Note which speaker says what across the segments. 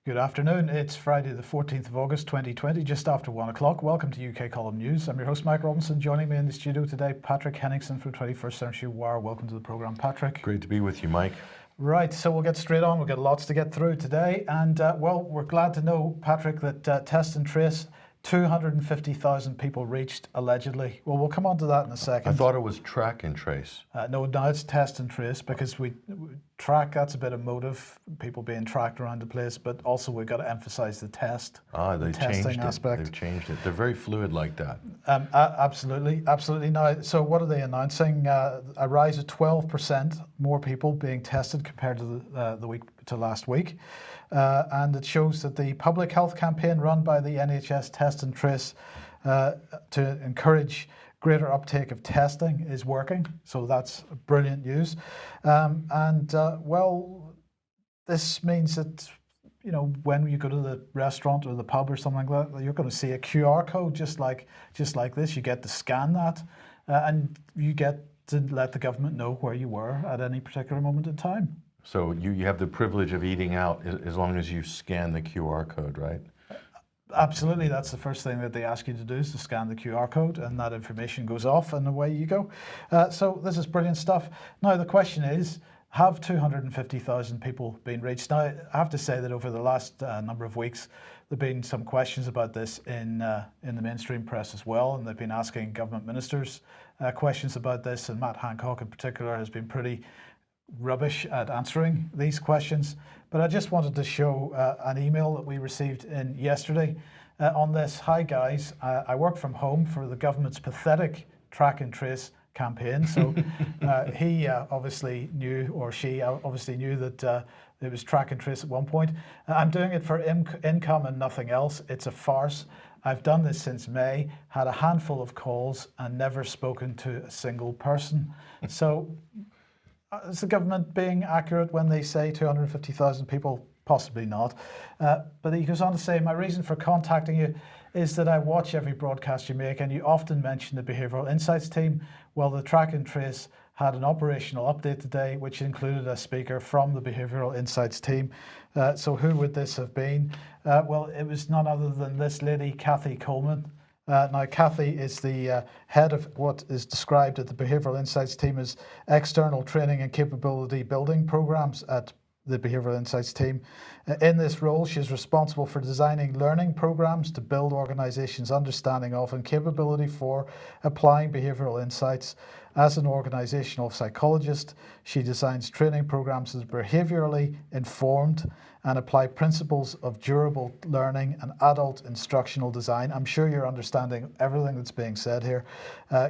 Speaker 1: Good afternoon. It's Friday the 14th of August 2020, just after 1 o'clock. Welcome to UK Column News. I'm your host, Mike Robinson. Joining me in the studio today, Patrick Henningsen from 21st Century Wire. Welcome to the programme, Patrick.
Speaker 2: Great to be with you, Mike.
Speaker 1: Right, so we'll get straight on. We've got lots to get through today. And, well, we're glad to know, Patrick, that Test and Trace, 250,000 people reached, allegedly. Well, we'll come on to that in a second.
Speaker 2: I thought it was track and trace.
Speaker 1: No, now it's Test and Trace, because we track, that's a bit of motive, people being tracked around the place, but also we've got to emphasise the test.
Speaker 2: They
Speaker 1: testing
Speaker 2: changed
Speaker 1: aspect.
Speaker 2: it. They've changed it. They're very fluid like that.
Speaker 1: Absolutely. Now, so what are they announcing? A rise of 12% more people being tested compared to the week to last week. And it shows that the public health campaign run by the NHS Test and Trace to encourage greater uptake of testing is working. So that's brilliant news. Well, this means that, you know, when you go to the restaurant or the pub or something like that, you're going to see a QR code just like this. You get to scan that and you get to let the government know where you were at any particular moment in time.
Speaker 2: So you have the privilege of eating out as long as you scan the QR code, right?
Speaker 1: Absolutely. That's the first thing that they ask you to do, is to scan the QR code, and that information goes off and away you go. So this is brilliant stuff. Now the question is, have 250,000 people been reached? Now, I have to say that over the last number of weeks, there have been some questions about this in the mainstream press as well, and they've been asking government ministers questions about this, and Matt Hancock in particular has been pretty rubbish at answering these questions. But I just wanted to show an email that we received in yesterday on this. Hi guys, I work from home for the government's pathetic track and trace campaign. So he obviously knew, or she obviously knew, that it was track and trace at one point. I'm doing it for income and nothing else. It's a farce. I've done this since May, had a handful of calls and never spoken to a single person. So is the government being accurate when they say 250,000 people? Possibly not. But he goes on to say, my reason for contacting you is that I watch every broadcast you make, and you often mention the Behavioural Insights team. Well, the Track and Trace had an operational update today, which included a speaker from the Behavioural Insights team. So who would this have been? Well, it was none other than this lady, Kathy Coleman. Now, Kathy is the head of what is described at the Behavioural Insights team as external training and capability building programs at the Behavioural Insights team. In this role, she is responsible for designing learning programs to build organisations' understanding of and capability for applying behavioural insights. As an organisational psychologist, she designs training programs that are behaviourally informed and apply principles of durable learning and adult instructional design. I'm sure you're understanding everything that's being said here.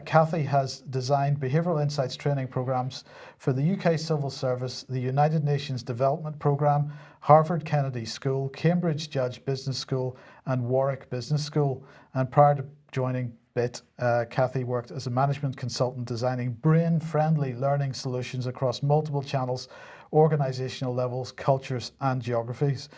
Speaker 1: Kathy has designed behavioural insights training programs for the UK Civil Service, the United Nations Development Programme, Harvard Kennedy School, Cambridge Judge Business School, and Warwick Business School. And prior to joining BIT, Kathy worked as a management consultant designing brain-friendly learning solutions across multiple channels, organisational levels, cultures and geographies.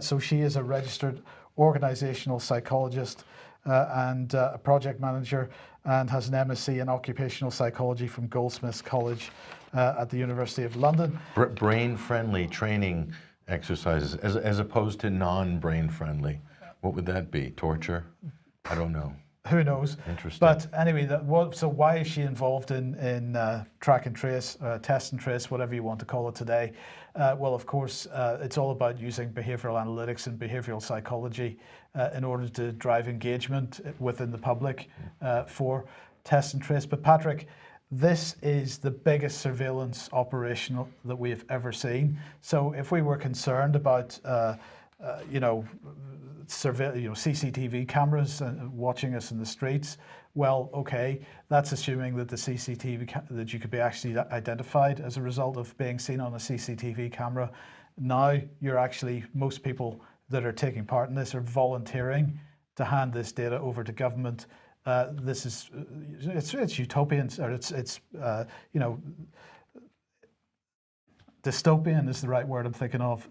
Speaker 1: So she is a registered organisational psychologist and a project manager, and has an MSc in occupational psychology from Goldsmiths College at the University of London.
Speaker 2: Brain-friendly training exercises as opposed to non-brain-friendly. What would that be? Torture? I don't know.
Speaker 1: Who knows?
Speaker 2: Interesting.
Speaker 1: But anyway, so why is she involved in track and trace, test and trace, whatever you want to call it today? Well, of course, it's all about using behavioural analytics and behavioural psychology in order to drive engagement within the public for test and trace. But Patrick, this is the biggest surveillance operation that we have ever seen. So if we were concerned about CCTV cameras watching us in the streets, well, okay, that's assuming that the that you could be actually identified as a result of being seen on a CCTV camera. Now most people that are taking part in this are volunteering to hand this data over to government. It's utopian, or it's dystopian is the right word I'm thinking of,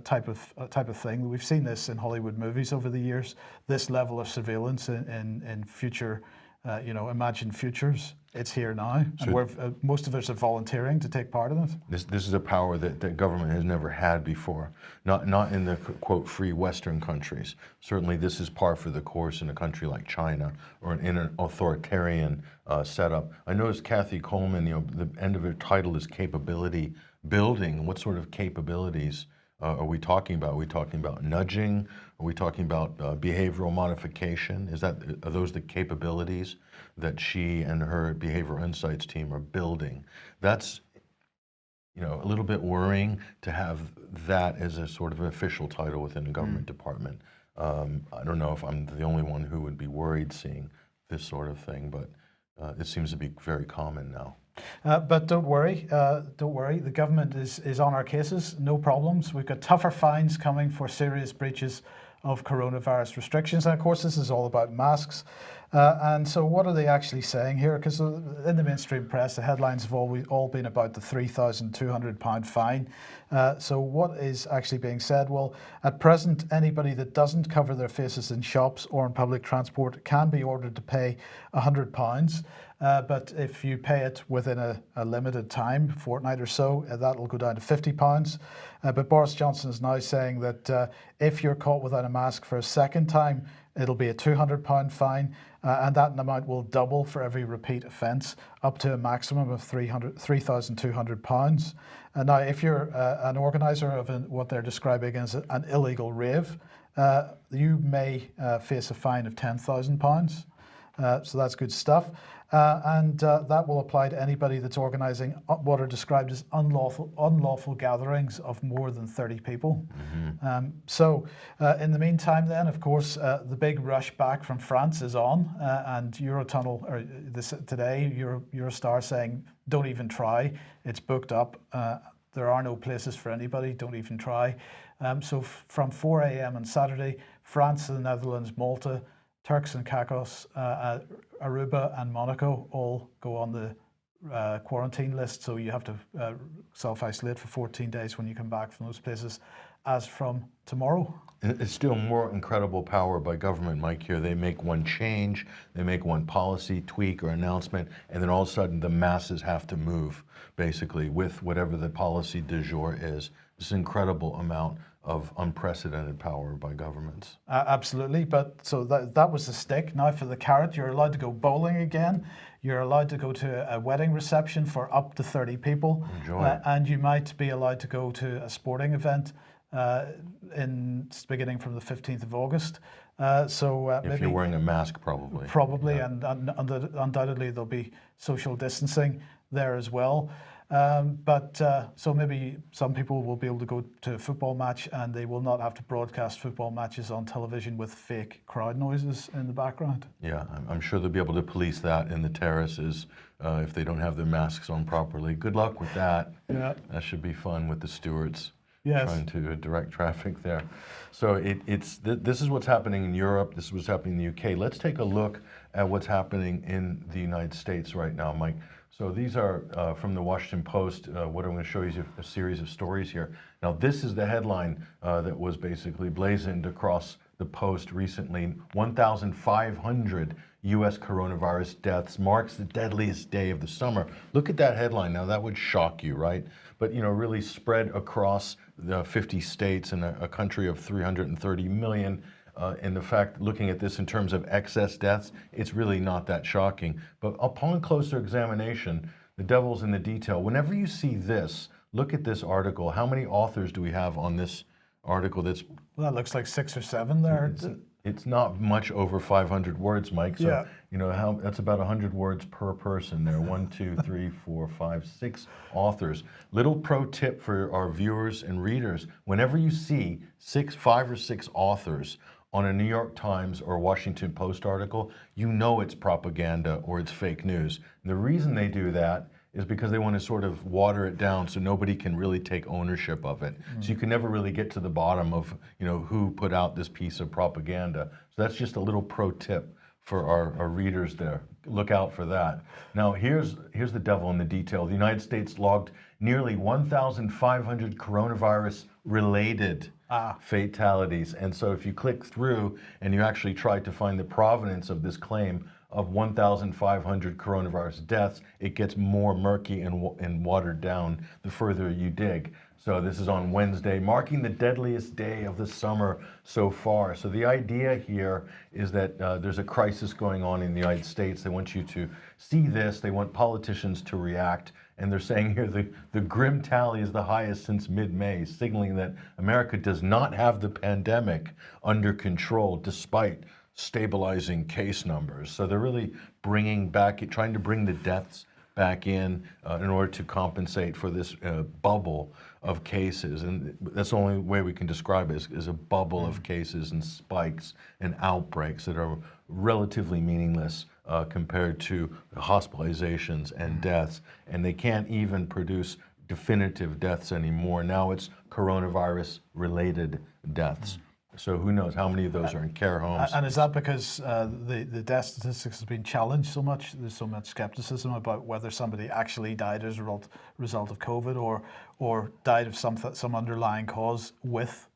Speaker 1: type of thing. We've seen this in Hollywood movies over the years, this level of surveillance in future imagine futures. It's here now, and most of us are volunteering to take part in it.
Speaker 2: This is a power that government has never had before, not in the quote free Western countries. Certainly, this is par for the course in a country like China or in an authoritarian setup. I noticed Kathy Coleman, the end of her title is capability building. What sort of capabilities are we talking about? Are we talking about nudging? Are we talking about behavioral modification? Are those the capabilities that she and her behavioral insights team are building? That's a little bit worrying to have that as a sort of official title within a government department. I don't know if I'm the only one who would be worried seeing this sort of thing, but it seems to be very common now.
Speaker 1: But don't worry. The government is on our cases, no problems. We've got tougher fines coming for serious breaches of coronavirus restrictions. And of course, this is all about masks. And so what are they actually saying here? Because in the mainstream press, the headlines have all been about the £3,200 fine. So what is actually being said? Well, at present, anybody that doesn't cover their faces in shops or in public transport can be ordered to pay £100. But if you pay it within a limited time, a fortnight or so, that'll go down to £50. But Boris Johnson is now saying that if you're caught without a mask for a second time, it'll be a £200 fine, and that amount will double for every repeat offence, up to a maximum of £3,200. Now, if you're an organiser of what they're describing as an illegal rave, you may face a fine of £10,000. So that's good stuff. And that will apply to anybody that's organising what are described as unlawful gatherings of more than 30 people. Mm-hmm. So in the meantime then, of course, the big rush back from France is on, and Eurotunnel, or today, Eurostar saying, don't even try, it's booked up. There are no places for anybody, don't even try. So from 4 a.m. on Saturday, France, the Netherlands, Malta, Turks and Caicos, Aruba and Monaco all go on the quarantine list, so you have to self-isolate for 14 days when you come back from those places as from tomorrow.
Speaker 2: It's still more incredible power by government, Mike, here. They make one change, they make one policy tweak or announcement, and then all of a sudden the masses have to move, basically, with whatever the policy du jour is. It's an incredible amount of unprecedented power by governments.
Speaker 1: Absolutely, but so that was the stick. Now for the carrot, you're allowed to go bowling again. You're allowed to go to a wedding reception for up to 30 people.
Speaker 2: Enjoy it.
Speaker 1: And you might be allowed to go to a sporting event beginning from the 15th of August.
Speaker 2: If you're wearing a mask, probably.
Speaker 1: Probably, yeah. and undoubtedly there'll be social distancing there as well. So maybe some people will be able to go to a football match and they will not have to broadcast football matches on television with fake crowd noises in the background.
Speaker 2: Yeah, I'm sure they'll be able to police that in the terraces if they don't have their masks on properly. Good luck with that.
Speaker 1: Yeah.
Speaker 2: That should be fun with the stewards.
Speaker 1: Yes.
Speaker 2: Trying to direct traffic there. So this is what's happening in Europe. This is what's happening in the UK. Let's take a look at what's happening in the United States right now, Mike. So these are from the Washington Post. What I'm going to show you is a series of stories here. Now, this is the headline that was basically blazoned across the Post recently. 1,500 U.S. coronavirus deaths marks the deadliest day of the summer. Look at that headline. Now, that would shock you, right? But, really spread across the 50 states and a country of 330 million. And the fact, looking at this in terms of excess deaths, it's really not that shocking. But upon closer examination, the devil's in the detail. Whenever you see this, look at this article. How many authors do we have on this article?
Speaker 1: Well, that looks like 6 or 7 there.
Speaker 2: It's not much over 500 words, Mike. So,
Speaker 1: yeah.
Speaker 2: That's about 100 words per person there. 1, 2, 3, 4, 5, 6 authors. Little pro tip for our viewers and readers. Whenever you see 5 or 6 authors on a New York Times or Washington Post article, you know it's propaganda or it's fake news. And the reason they do that is because they want to sort of water it down so nobody can really take ownership of it. So you can never really get to the bottom of, who put out this piece of propaganda. So that's just a little pro tip for our readers there. Look out for that. Now, here's the devil in the detail. The United States logged nearly 1,500 coronavirus-related fatalities. And so if you click through and you actually try to find the provenance of this claim, of 1,500 coronavirus deaths. It gets more murky and watered down the further you dig. So this is on Wednesday, marking the deadliest day of the summer so far. So the idea here is that there's a crisis going on in the United States. They want you to see this. They want politicians to react. And they're saying here the grim tally is the highest since mid-May, signaling that America does not have the pandemic under control despite stabilizing case numbers. So they're really trying to bring the deaths back in order to compensate for this bubble of cases. And that's the only way we can describe it is a bubble of cases and spikes and outbreaks that are relatively meaningless compared to hospitalizations and deaths. And they can't even produce definitive deaths anymore. Now it's coronavirus-related deaths. So who knows how many of those are in care homes.
Speaker 1: And is that because the death statistics has been challenged so much? There's so much skepticism about whether somebody actually died as a result of COVID or died of some underlying cause with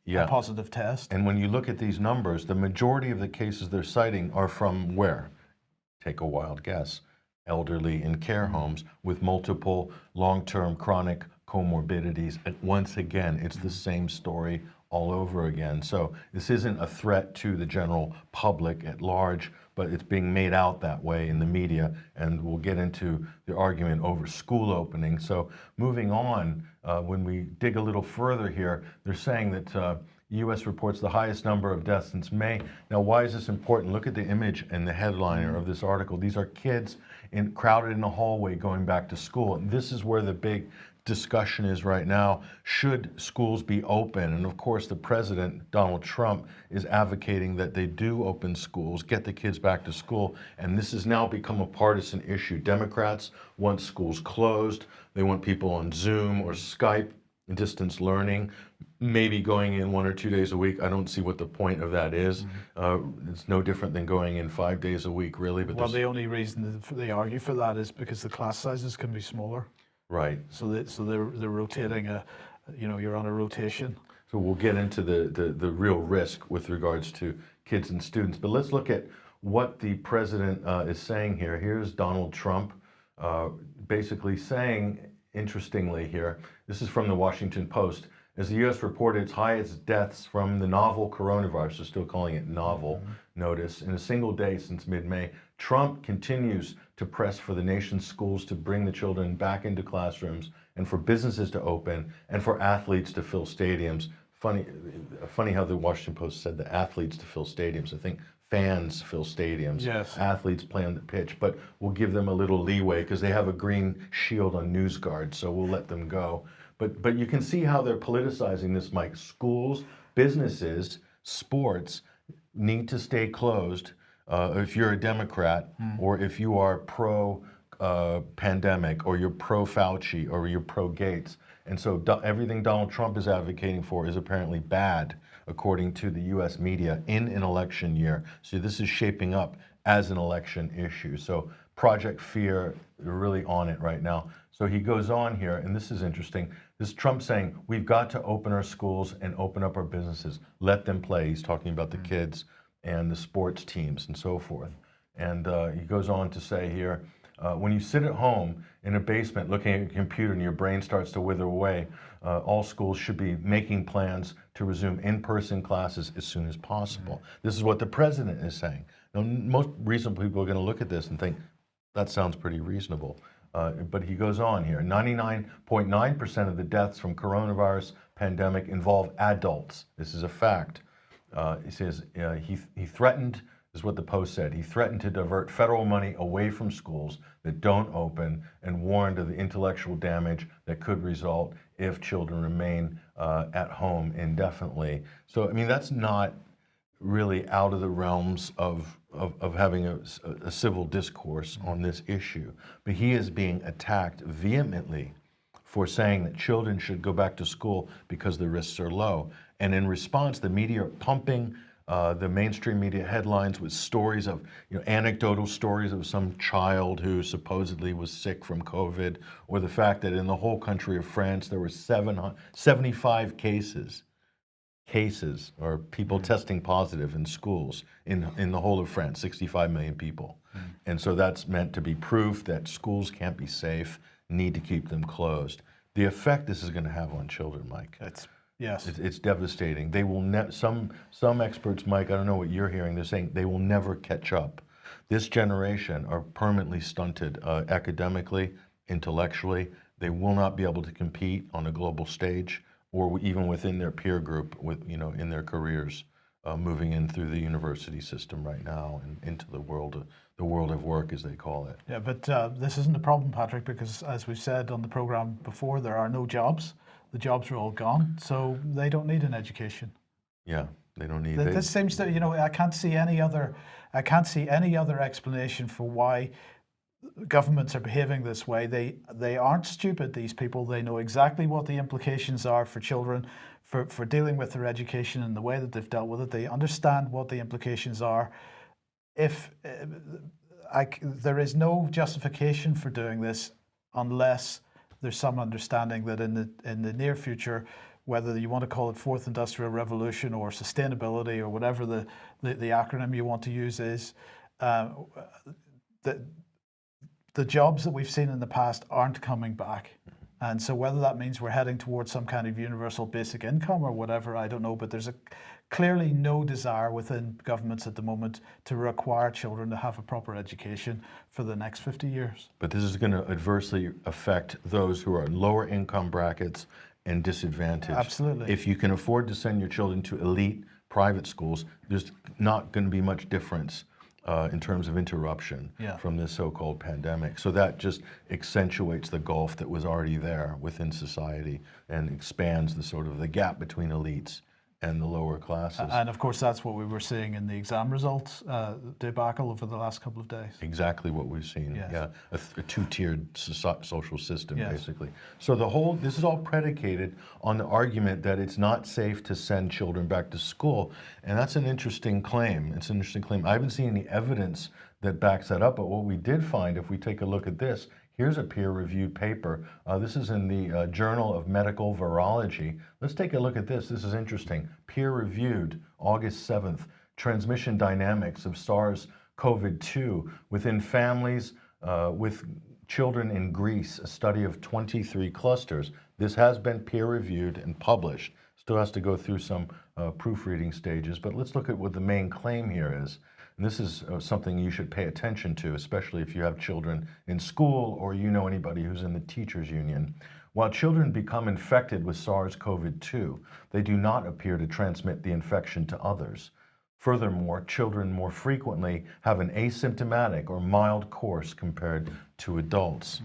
Speaker 1: a positive test.
Speaker 2: And when you look at these numbers, the majority of the cases they're citing are from where? Take a wild guess. Elderly in care homes with multiple long-term chronic comorbidities. And once again, it's the same story all over again. So this isn't a threat to the general public at large, but it's being made out that way in the media, and we'll get into the argument over school opening. So moving on, when we dig a little further here, they're saying that U.S. reports the highest number of deaths since May. Now, why is this important? Look at the image and the headliner of this article. These are kids crowded in a hallway going back to school. And this is where the big discussion is right now. Should schools be open? And of course, the president, Donald Trump, is advocating that they do open schools, get the kids back to school. And this has now become a partisan issue. Democrats want schools closed. They want people on Zoom or Skype, distance learning, maybe going in 1 or 2 days a week. I don't see what the point of that is. It's no different than going in 5 days a week, really. But
Speaker 1: well, the only reason they argue for that is because the class sizes can be smaller.
Speaker 2: Right.
Speaker 1: So they're rotating you're on a rotation.
Speaker 2: So we'll get into the real risk with regards to kids and students. But let's look at what the president is saying here. Here's Donald Trump basically saying, interestingly here, this is from the Washington Post, as the U.S. reported its highest deaths from the novel coronavirus, they're still calling it novel, notice, in a single day since mid-May, Trump continues to press for the nation's schools to bring the children back into classrooms and for businesses to open and for athletes to fill stadiums. Funny how the Washington Post said the athletes to fill stadiums. I think fans fill stadiums.
Speaker 1: Yes.
Speaker 2: Athletes play on the pitch, but we'll give them a little leeway because they have a green shield on NewsGuard, so we'll let them go. But you can see how they're politicizing this, Mike. Schools, businesses, sports need to stay closed if you're a Democrat or if you are pro-pandemic or you're pro-Fauci or you're pro-Gates. And so everything Donald Trump is advocating for is apparently bad, according to the U.S. media, in an election year. So this is shaping up as an election issue. So Project Fear, they're really on it right now. So he goes on here, and this is interesting. This is Trump saying, we've got to open our schools and open up our businesses. Let them play. He's talking about the kids and the sports teams and so forth. And he goes on to say here, when you sit at home in a basement looking at your computer and your brain starts to wither away, all schools should be making plans to resume in-person classes as soon as possible. This is what the president is saying. Now, most reasonable people are going to look at this and think, that sounds pretty reasonable. But he goes on here, 99.9% of the deaths from coronavirus pandemic involve adults. This is a fact. He says he threatened, is what the Post said, he threatened to divert federal money away from schools that don't open and warned of the intellectual damage that could result if children remain at home indefinitely. So, I mean, that's not really out of the realms of having a civil discourse on this issue. But he is being attacked vehemently for saying that children should go back to school because the risks are low. And in response, the media are pumping the mainstream media headlines with stories of, anecdotal stories of some child who supposedly was sick from COVID, or the fact that in the whole country of France there were 75 cases cases or people testing positive in schools in the whole of France, 65 million people. And so that's meant to be proof that schools can't be safe, need to keep them closed. The effect this is going to have on children, Mike. It's devastating. They will some experts, Mike, I don't know what you're hearing, they're saying they will never catch up. This generation are permanently stunted academically, intellectually. They will not be able to compete on a global stage or even within their peer group in their careers, moving in through the university system right now and into the world of work, as they call it.
Speaker 1: Yeah, but this isn't a problem, Patrick, because as we've said on the program before, there are no jobs. The jobs are all gone, so they don't need an education.
Speaker 2: Yeah, they don't need.
Speaker 1: This seems to, I can't see any other explanation for why governments are behaving this way. They aren't stupid, these people. They know exactly what the implications are for children, for dealing with their education and the way that they've dealt with it. They understand what the implications are. If there is no justification for doing this unless there's some understanding that in the near future, whether you want to call it fourth industrial revolution or sustainability or whatever the acronym you want to use is, the jobs that we've seen in the past aren't coming back. And so whether that means we're heading towards some kind of universal basic income or whatever, I don't know, but there's clearly no desire within governments at the moment to require children to have a proper education for the next 50 years.
Speaker 2: But this is going to adversely affect those who are in lower income brackets and disadvantaged.
Speaker 1: Absolutely.
Speaker 2: If you can afford to send your children to elite private schools, there's not going to be much difference in terms of interruption from this so-called pandemic. So that just accentuates the gulf that was already there within society and expands the gap between elites and the lower classes.
Speaker 1: And of course, that's what we were seeing in the exam results debacle over the last couple of days.
Speaker 2: Exactly what we've seen.
Speaker 1: Yes.
Speaker 2: Yeah, a two-tiered social system,
Speaker 1: yes.
Speaker 2: basically. So this is all predicated on the argument that it's not safe to send children back to school, and that's an interesting claim. It's an interesting claim. I haven't seen any evidence that backs that up, but what we did find, if we take a look at this, here's a peer-reviewed paper. This is in the Journal of Medical Virology. Let's take a look at this. This is interesting. Peer-reviewed, August 7th, transmission dynamics of SARS-CoV-2 within families with children in Greece, a study of 23 clusters. This has been peer-reviewed and published. Still has to go through some proofreading stages, but let's look at what the main claim here is. And this is something you should pay attention to, especially if you have children in school or you know anybody who's in the teachers union. While children become infected with SARS-CoV-2, they do not appear to transmit the infection to others. Furthermore, children more frequently have an asymptomatic or mild course compared to adults.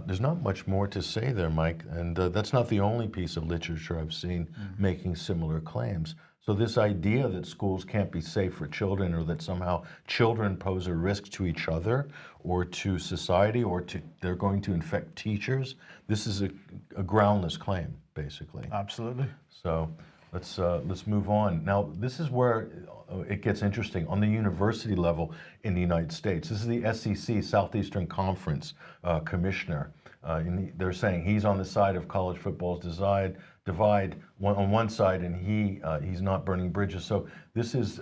Speaker 2: There's not much more to say there, Mike, and that's not the only piece of literature I've seen making similar claims. So this idea that schools can't be safe for children or that somehow children pose a risk to each other or to society or they're going to infect teachers, this is a groundless claim, basically.
Speaker 1: Absolutely.
Speaker 2: So let's move on. Now, this is where it gets interesting on the university level in the United States. This is the SEC, Southeastern Conference Commissioner. They're saying he's on the side of college football's divide on one side, and he's not burning bridges. So this is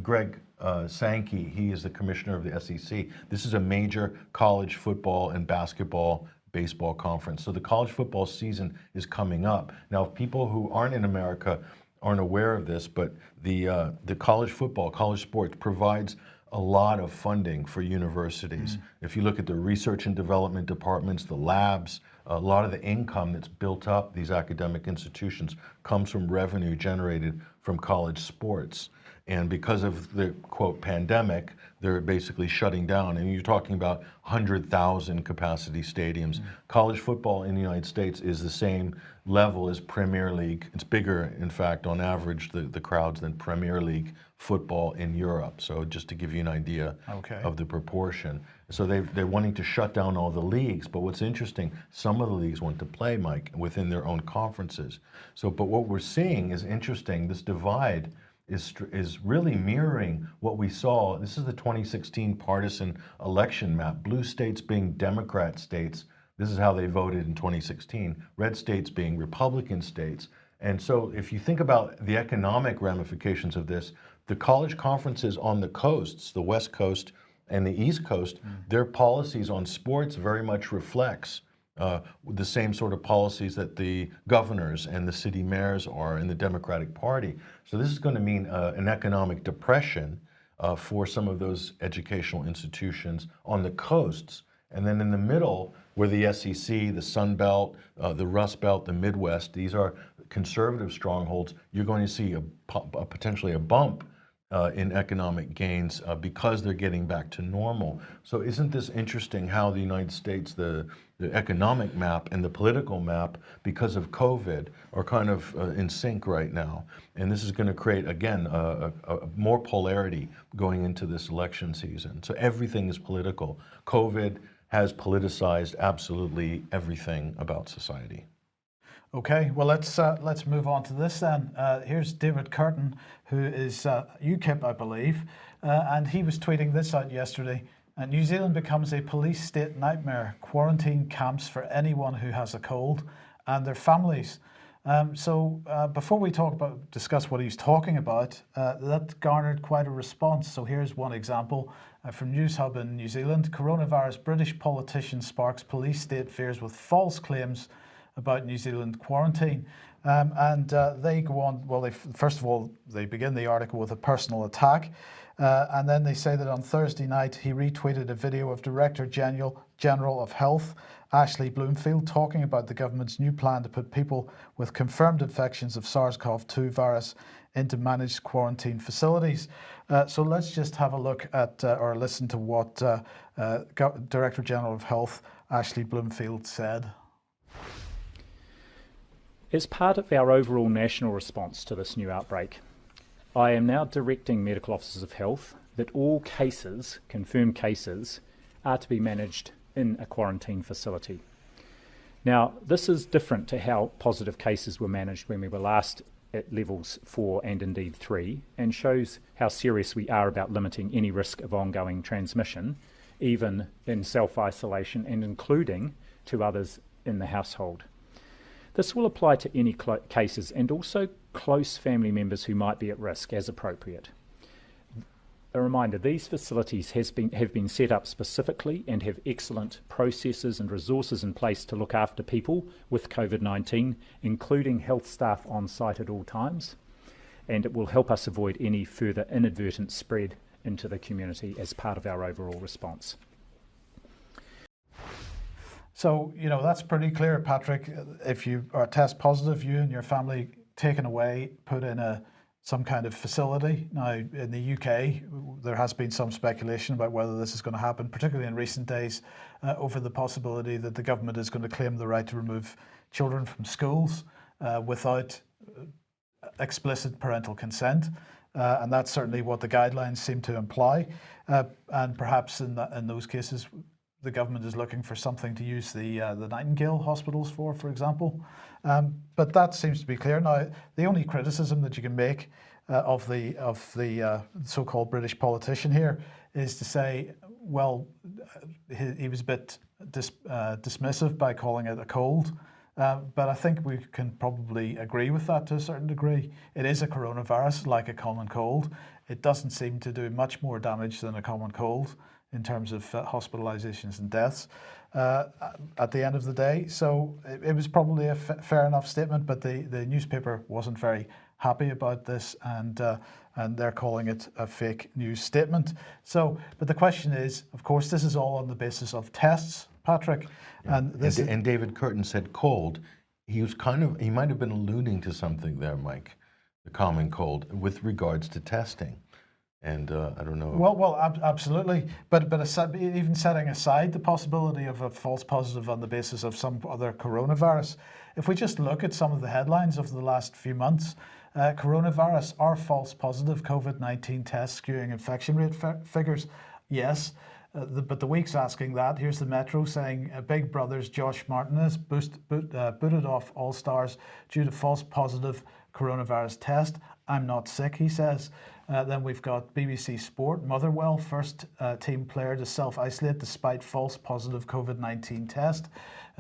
Speaker 2: Greg Sankey. He is the commissioner of the SEC. This is a major college football and baseball conference. So the college football season is coming up. Now, people who aren't in America aren't aware of this, but the college football, college sports provides a lot of funding for universities. If you look at the research and development departments, the labs, a lot of the income that's built up these academic institutions comes from revenue generated from college sports. And because of the, quote, pandemic, they're basically shutting down. And you're talking about 100,000 capacity stadiums. College football in the United States is the same level as Premier League. It's bigger, in fact, on average, the crowds than Premier League football in Europe. So just to give you an idea of the proportion. So they're wanting to shut down all the leagues. But what's interesting, some of the leagues want to play, Mike, within their own conferences. So, but what we're seeing is interesting. This divide is really mirroring what we saw. This is the 2016 partisan election map. Blue states being Democrat states. This is how they voted in 2016. Red states being Republican states. And so if you think about the economic ramifications of this, the college conferences on the coasts, the West Coast and the East Coast, their policies on sports very much reflects the same sort of policies that the governors and the city mayors are in the Democratic Party. So this is going to mean an economic depression for some of those educational institutions on the coasts. And then in the middle, where the SEC, the Sun Belt, the Rust Belt, the Midwest, these are conservative strongholds, you're going to see potentially a bump in economic gains because they're getting back to normal. So isn't this interesting how the United States, the economic map and the political map, because of COVID, are kind of in sync right now? And this is going to create, again, a more polarity going into this election season. So everything is political. COVID has politicized absolutely everything about society.
Speaker 1: Okay, well, let's move on to this then. Here's David Curtin, who is UKIP, I believe, and he was tweeting this out yesterday. New Zealand becomes a police state nightmare. Quarantine camps for anyone who has a cold and their families. So before we discuss what he's talking about, that garnered quite a response. So here's one example from News Hub in New Zealand. Coronavirus British politician sparks police state fears with false claims about New Zealand quarantine. They go on, well, first of all, they begin the article with a personal attack. And then they say that on Thursday night, he retweeted a video of Director General of Health, Ashley Bloomfield, talking about the government's new plan to put people with confirmed infections of SARS-CoV-2 virus into managed quarantine facilities. So let's just have a look at or listen to what Director General of Health, Ashley Bloomfield, said.
Speaker 3: As part of our overall national response to this new outbreak, I am now directing medical officers of health that all cases, confirmed cases, are to be managed in a quarantine facility. Now, this is different to how positive cases were managed when we were last at levels 4 and indeed 3, and shows how serious we are about limiting any risk of ongoing transmission, even in self-isolation and including to others in the household. This will apply to any cases and also close family members who might be at risk as appropriate. A reminder, these facilities have been set up specifically and have excellent processes and resources in place to look after people with COVID-19, including health staff on site at all times, and it will help us avoid any further inadvertent spread into the community as part of our overall response.
Speaker 1: So, that's pretty clear, Patrick. If you are test positive, you and your family taken away, put in some kind of facility. Now, in the UK, there has been some speculation about whether this is going to happen, particularly in recent days, over the possibility that the government is going to claim the right to remove children from schools without explicit parental consent. And that's certainly what the guidelines seem to imply. And perhaps in those cases, the government is looking for something to use the Nightingale hospitals for example. But that seems to be clear. Now, the only criticism that you can make of the so-called British politician here is to say, well, he was a bit dismissive by calling it a cold. But I think we can probably agree with that to a certain degree. It is a coronavirus, like a common cold. It doesn't seem to do much more damage than a common cold in terms of hospitalizations and deaths at the end of the day. So it was probably a fair enough statement, but the newspaper wasn't very happy about this, and they're calling it a fake news statement. So, but the question is, of course, this is all on the basis of tests, Patrick.
Speaker 2: Yeah.
Speaker 1: And
Speaker 2: David Curtin said cold. He might have been alluding to something there, Mike, the common cold, with regards to testing. And I don't know.
Speaker 1: Well, absolutely. But even setting aside the possibility of a false positive on the basis of some other coronavirus, if we just look at some of the headlines of the last few months, coronavirus or false positive COVID-19 tests skewing infection rate figures, yes. But the Week's asking that. Here's the Metro saying Big Brother's Josh Martinez booted off All Stars due to false positive coronavirus test. I'm not sick, he says. Then we've got BBC Sport, Motherwell, first team player to self-isolate despite false positive COVID-19 test.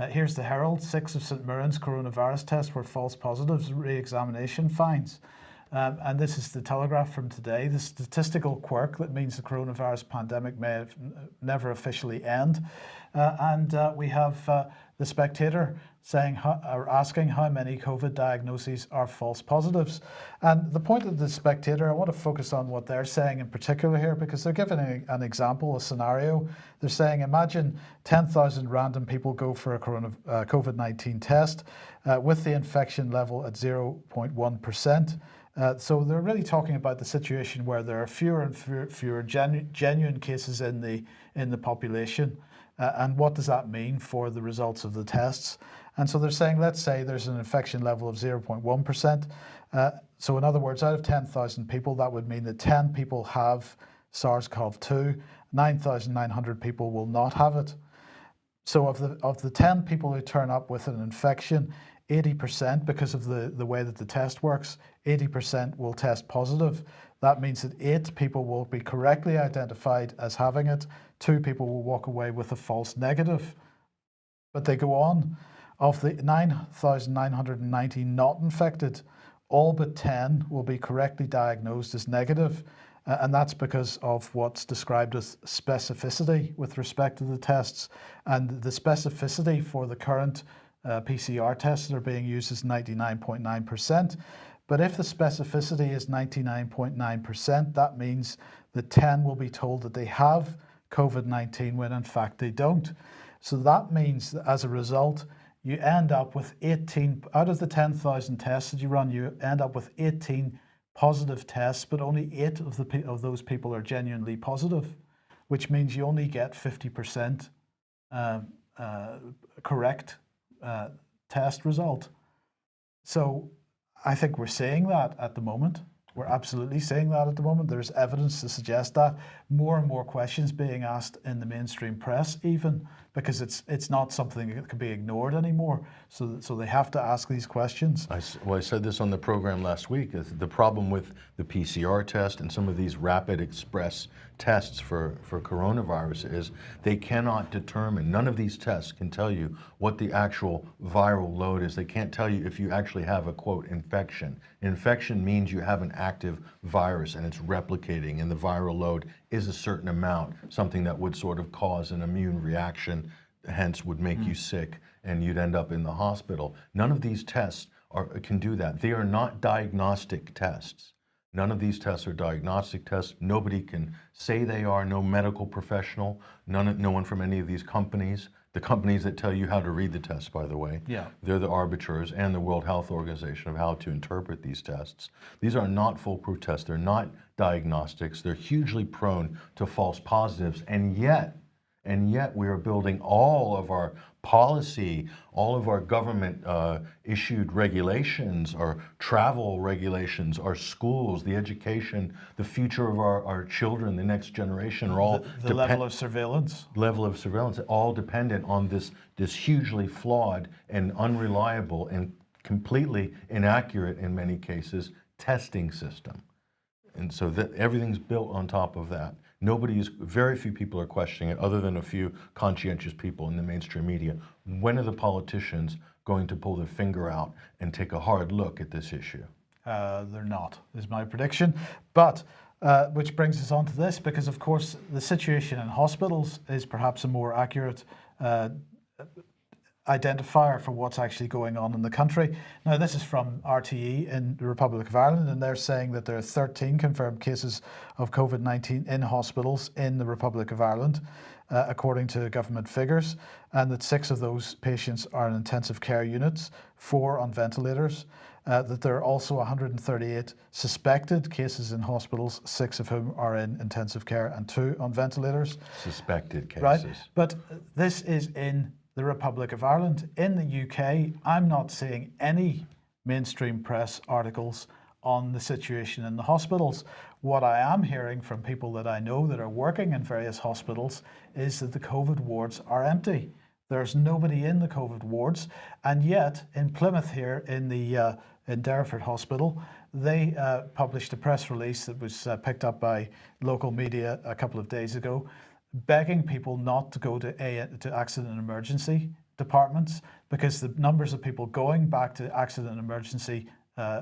Speaker 1: Here's the Herald, 6 of St Mirren's coronavirus tests were false positives, re-examination fines. And this is the Telegraph from today, the statistical quirk that means the coronavirus pandemic may have never officially end. We have the Spectator saying or asking how many COVID diagnoses are false positives. And the point of the Spectator, I want to focus on what they're saying in particular here, because they're giving an example, a scenario. They're saying, imagine 10,000 random people go for a COVID-19 test with the infection level at 0.1%. So they're really talking about the situation where there are fewer and fewer genuine cases in the population. And what does that mean for the results of the tests? And so they're saying, let's say there's an infection level of 0.1%. So in other words, out of 10,000 people, that would mean that 10 people have SARS-CoV-2, 9,900 people will not have it. So of the 10 people who turn up with an infection, 80%, because of the way that the test works, 80% will test positive. That means that 8 people will be correctly identified as having it. 2 people will walk away with a false negative. But they go on. Of the 9,990 not infected, all but 10 will be correctly diagnosed as negative. And that's because of what's described as specificity with respect to the tests. And the specificity for the current PCR tests that are being used is 99.9%. But if the specificity is 99.9%, that means that 10 will be told that they have COVID-19 when in fact they don't. So that means that as a result, you end up with 18, out of the 10,000 tests that you run, you end up with 18 positive tests, but only 8 of those people are genuinely positive, which means you only get 50% correct test result. So I think we're seeing that at the moment. We're absolutely seeing that at the moment. There's evidence to suggest that. More and more questions being asked in the mainstream press, even because it's not something that can be ignored anymore. So they have to ask these questions.
Speaker 2: I said this on the program last week. The problem with the PCR test and some of these rapid express tests for coronavirus is they cannot determine, none of these tests can tell you what the actual viral load is. They can't tell you if you actually have a, quote, infection. Infection means you have an active virus and it's replicating, and the viral load is a certain amount, something that would sort of cause an immune reaction, hence would make you sick and you'd end up in the hospital. None of these tests can do that. They are not diagnostic tests. None of these tests are diagnostic tests. Nobody can say they are, no medical professional, no one from any of these companies. The companies that tell you how to read the tests, by the way, they're the arbiters, and the World Health Organization of how to interpret these tests. These are not foolproof tests. They're not diagnostics. They're hugely prone to false positives, and yet we are building all of our policy, all of our government issued regulations, our travel regulations, our schools, the education, the future of our children, the next generation are all
Speaker 1: the level of surveillance.
Speaker 2: Level of surveillance, all dependent on this hugely flawed and unreliable and completely inaccurate in many cases testing system. And so that everything's built on top of that. Very few people are questioning it, other than a few conscientious people in the mainstream media. When are the politicians going to pull their finger out and take a hard look at this issue?
Speaker 1: They're not, is my prediction. But which brings us on to this, because of course the situation in hospitals is perhaps a more accurate identifier for what's actually going on in the country. Now, this is from RTE in the Republic of Ireland, and they're saying that there are 13 confirmed cases of COVID-19 in hospitals in the Republic of Ireland, according to government figures, and that 6 of those patients are in intensive care units, 4 on ventilators, that there are also 138 suspected cases in hospitals, 6 of whom are in intensive care and 2 on ventilators.
Speaker 2: Suspected cases.
Speaker 1: Right? But this is in the Republic of Ireland. In the UK, I'm not seeing any mainstream press articles on the situation in the hospitals. What I am hearing from people that I know that are working in various hospitals is that the COVID wards are empty. There's nobody in the COVID wards, and yet in Plymouth here, in the in Derriford Hospital. They published a press release that was picked up by local media a couple of days ago, begging people not to go to accident and emergency departments, because the numbers of people going back to accident and emergency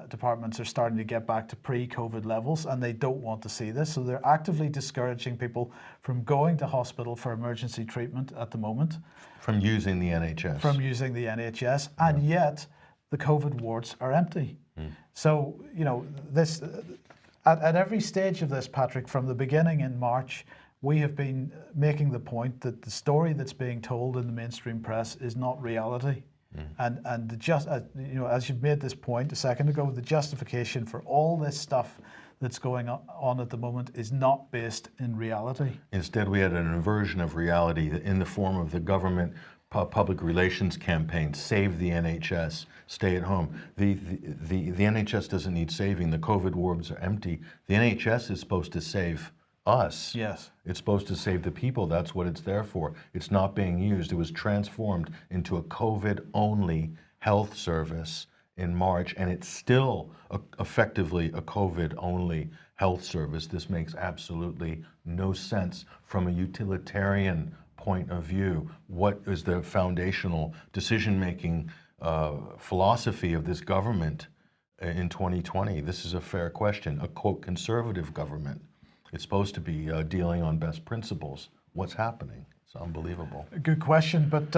Speaker 1: departments are starting to get back to pre-COVID levels, and they don't want to see this. So they're actively discouraging people from going to hospital for emergency treatment at the moment.
Speaker 2: From using the NHS.
Speaker 1: From using the NHS, and yet the COVID wards are empty. So, you know, this at every stage of this, Patrick, from the beginning in March, we have been making the point that the story that's being told in the mainstream press is not reality. And just you know, as you've made this point a second ago, the justification for all this stuff that's going on at the moment is not based in reality.
Speaker 2: Instead, we had an inversion of reality in the form of the government public relations campaign, save the NHS, stay at home. The NHS doesn't need saving. The COVID wards are empty. The NHS is supposed to save us.
Speaker 1: Yes.
Speaker 2: It's supposed to save the people. That's what it's there for. It's not being used. It was transformed into a COVID-only health service in March, and it's still effectively a COVID-only health service. This makes absolutely no sense from a utilitarian point of view. What is the foundational decision-making philosophy of this government in 2020? This is a fair question. A, quote, conservative government. It's supposed to be dealing on best principles. What's happening? It's unbelievable.
Speaker 1: Good question, but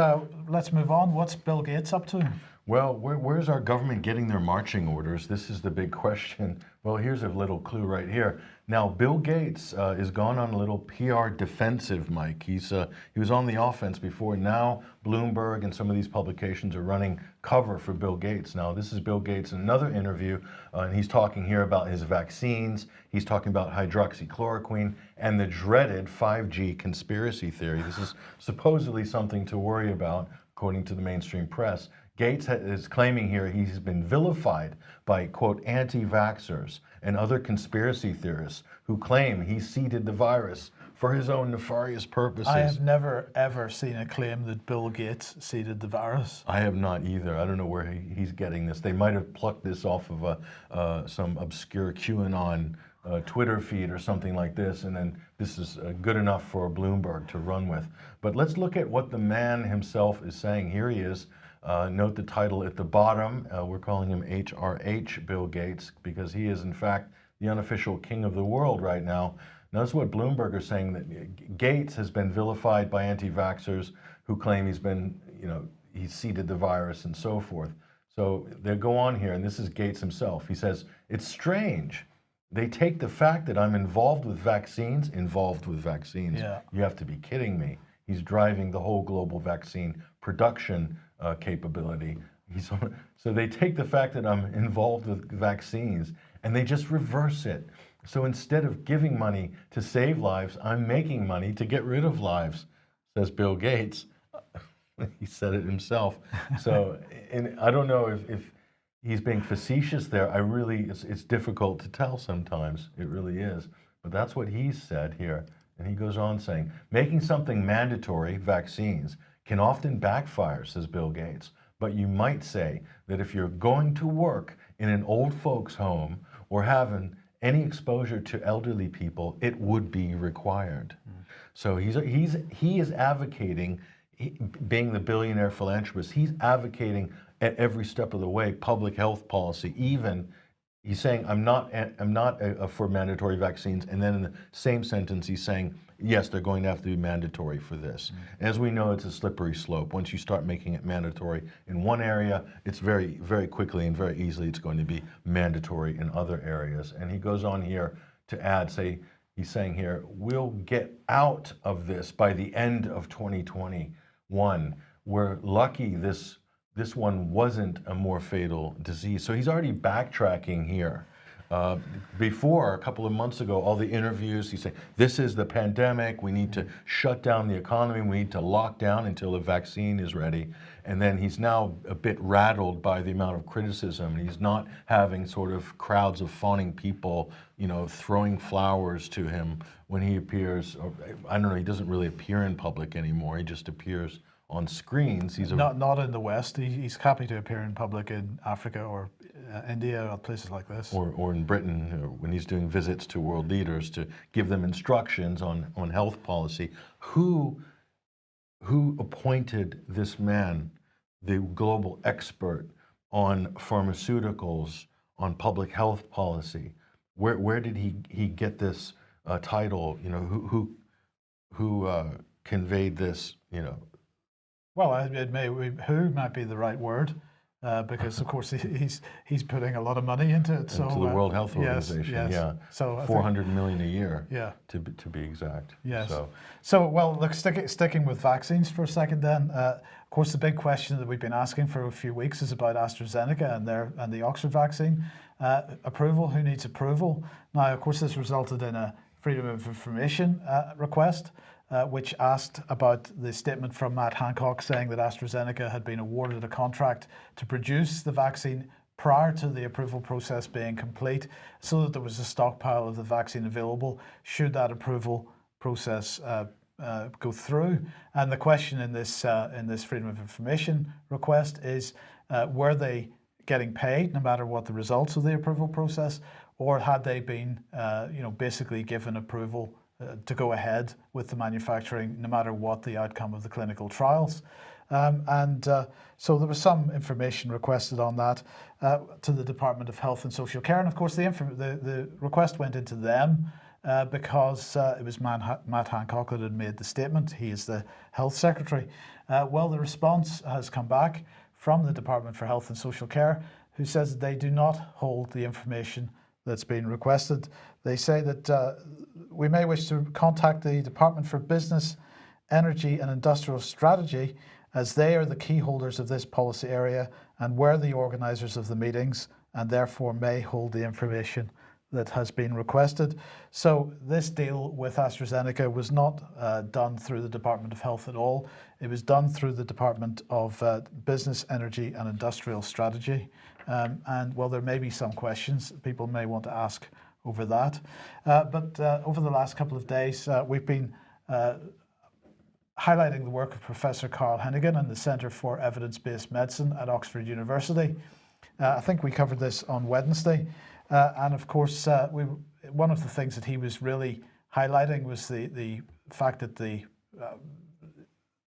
Speaker 1: let's move on. What's Bill Gates up to?
Speaker 2: Well, where's our government getting their marching orders? This is the big question. Well, here's a little clue right here. Now, Bill Gates is gone on a little PR defensive, Mike. He was on the offense before. Now, Bloomberg and some of these publications are running cover for Bill Gates. Now, this is Bill Gates in another interview, and he's talking here about his vaccines. He's talking about hydroxychloroquine and the dreaded 5G conspiracy theory. This is supposedly something to worry about, according to the mainstream press. Gates is claiming here he's been vilified by, quote, anti-vaxxers and other conspiracy theorists who claim he seeded the virus for his own nefarious purposes. I
Speaker 1: have never, ever seen a claim that Bill Gates seeded the virus.
Speaker 2: I have not either. I don't know where he's getting this. They might have plucked this off of some obscure QAnon Twitter feed or something like this, and then this is good enough for Bloomberg to run with. But let's look at what the man himself is saying. Here he is. Note the title at the bottom. We're calling him HRH Bill Gates because he is, in fact, the unofficial king of the world right now. Notice what Bloomberg is saying, that Gates has been vilified by anti-vaxxers who claim he's been, you know, he seeded the virus and so forth. So they go on here, and this is Gates himself. He says, it's strange. They take the fact that I'm involved with vaccines. Yeah. You have to be kidding me. He's driving the whole global vaccine production capability. So they take the fact that I'm involved with vaccines and they just reverse it. So instead of giving money to save lives, I'm making money to get rid of lives, says Bill Gates. He said it himself. So, and I don't know if he's being facetious there. It's difficult to tell sometimes. It really is. But that's what he said here. And he goes on saying, making something mandatory, vaccines, can often backfire, says Bill Gates. But you might say that if you're going to work in an old folks' home or having any exposure to elderly people, it would be required. So he is advocating, being the billionaire philanthropist, he's advocating at every step of the way public health policy. Even he's saying I'm not for mandatory vaccines, and then in the same sentence he's saying yes, they're going to have to be mandatory for this. As we know, it's a slippery slope. Once you start making it mandatory in one area, it's very, very quickly and very easily it's going to be mandatory in other areas. And he goes on here to add, he's saying here, we'll get out of this by the end of 2021. We're lucky this one wasn't a more fatal disease. So he's already backtracking here. Before, a couple of months ago, all the interviews, he said, this is the pandemic, we need to shut down the economy, we need to lock down until a vaccine is ready. And then he's now a bit rattled by the amount of criticism. He's not having sort of crowds of fawning people, you know, throwing flowers to him when he appears. Or, I don't know, he doesn't really appear in public anymore, he just appears on screens.
Speaker 1: Not in the West. He's happy to appear in public in Africa or India or places like this.
Speaker 2: Or in Britain, when he's doing visits to world leaders to give them instructions on health policy. Who appointed this man, the global expert on pharmaceuticals, on public health policy? Where did he get this title? You know, who conveyed this? You know.
Speaker 1: Well, who might be the right word, because of course he's putting a lot of money into it. So
Speaker 2: into the World Health
Speaker 1: yes,
Speaker 2: Organization,
Speaker 1: yes.
Speaker 2: yeah.
Speaker 1: So
Speaker 2: 400 million a year,
Speaker 1: yeah,
Speaker 2: to be exact.
Speaker 1: Yes.
Speaker 2: So
Speaker 1: well, look, sticking with vaccines for a second. Then, of course, the big question that we've been asking for a few weeks is about AstraZeneca and the Oxford vaccine approval. Who needs approval? Now, of course, this resulted in a Freedom of Information request, which asked about the statement from Matt Hancock saying that AstraZeneca had been awarded a contract to produce the vaccine prior to the approval process being complete, so that there was a stockpile of the vaccine available should that approval process go through. And the question in this Freedom of Information request is, were they getting paid no matter what the results of the approval process, or had they been basically given approval to go ahead with the manufacturing no matter what the outcome of the clinical trials? So there was some information requested on that to the Department of Health and Social Care, and of course the request went into them because it was Matt Hancock that had made the statement. He is the Health Secretary. Well, the response has come back from the Department for Health and Social Care, who says that they do not hold the information that's been requested. They say that we may wish to contact the Department for Business, Energy and Industrial Strategy, as they are the key holders of this policy area and were the organisers of the meetings, and therefore may hold the information that has been requested. So this deal with AstraZeneca was not done through the Department of Health at all. It was done through the Department of Business, Energy and Industrial Strategy. And well, there may be some questions people may want to ask over that. But over the last couple of days, we've been highlighting the work of Professor Carl Hennigan and the Centre for Evidence-Based Medicine at Oxford University. I think we covered this on Wednesday. And of course, one of the things that he was really highlighting was the fact that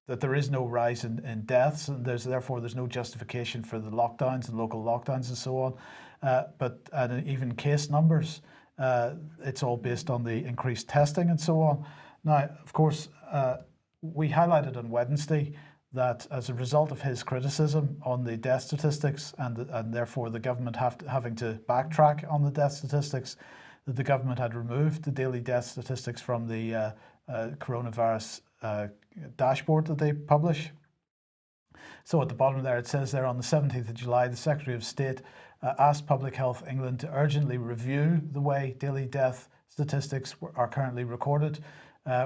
Speaker 1: that there is no rise in deaths, and therefore there's no justification for the lockdowns and local lockdowns and so on. And even case numbers, it's all based on the increased testing and so on. Now, of course, we highlighted on Wednesday that as a result of his criticism on the death statistics and therefore the government having to backtrack on the death statistics, that the government had removed the daily death statistics from the coronavirus dashboard that they publish. So at the bottom there it says there, on the 17th of July, the Secretary of State asked Public Health England to urgently review the way daily death statistics are currently recorded.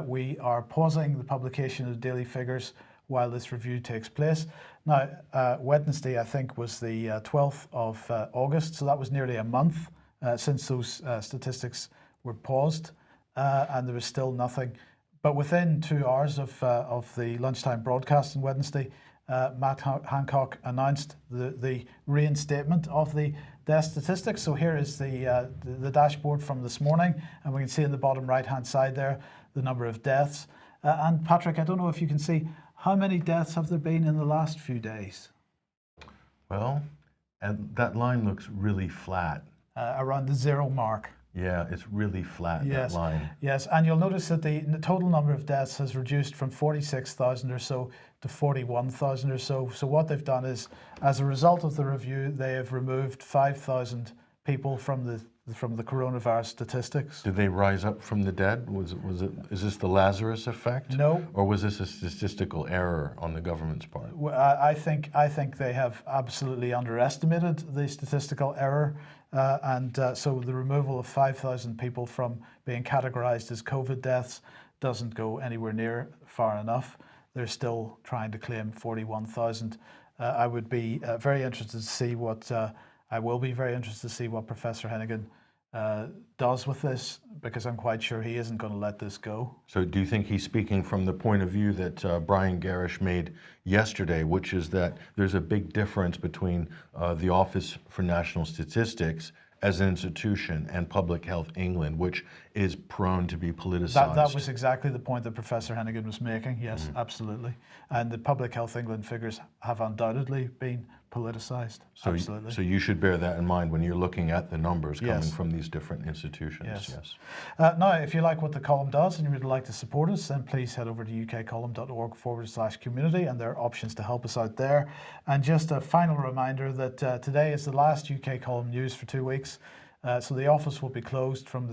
Speaker 1: We are pausing the publication of daily figures while this review takes place. Now, Wednesday, I think, was the 12th of August, so that was nearly a month since those statistics were paused, and there was still nothing. But within 2 hours of the lunchtime broadcast on Wednesday, Matt Hancock announced the reinstatement of the death statistics. So here is the dashboard from this morning, and we can see in the bottom right-hand side there the number of deaths. And Patrick, I don't know if you can see, how many deaths have there been in the last few days?
Speaker 2: Well, and that line looks really flat.
Speaker 1: Around the 0 mark.
Speaker 2: Yeah, it's really flat,
Speaker 1: yes,
Speaker 2: that line.
Speaker 1: Yes, and you'll notice that the total number of deaths has reduced from 46,000 or so to 41,000 or so. So what they've done is, as a result of the review, they have removed 5,000 people from the coronavirus statistics.
Speaker 2: Did they rise up from the dead? Is this the Lazarus effect?
Speaker 1: No.
Speaker 2: Or was this a statistical error on the government's part?
Speaker 1: I think they have absolutely underestimated the statistical error, so the removal of 5,000 people from being categorized as COVID deaths doesn't go anywhere near far enough. They're still trying to claim 41,000. I would be very interested to see what. I will be very interested to see what Professor Hennigan does with this, because I'm quite sure he isn't going to let this go.
Speaker 2: So do you think he's speaking from the point of view that Brian Garish made yesterday, which is that there's a big difference between the Office for National Statistics as an institution and Public Health England, which is prone to be politicized?
Speaker 1: That was exactly the point that Professor Hennigan was making, yes, absolutely. And the Public Health England figures have undoubtedly been politicized, absolutely.
Speaker 2: So you should bear that in mind when you're looking at the numbers coming
Speaker 1: Yes.
Speaker 2: from these different institutions.
Speaker 1: Yes. Now, if you like what the column does and you would like to support us, then please head over to ukcolumn.org/community, and there are options to help us out there. And just a final reminder that today is the last UK column news for 2 weeks. So the office will be closed from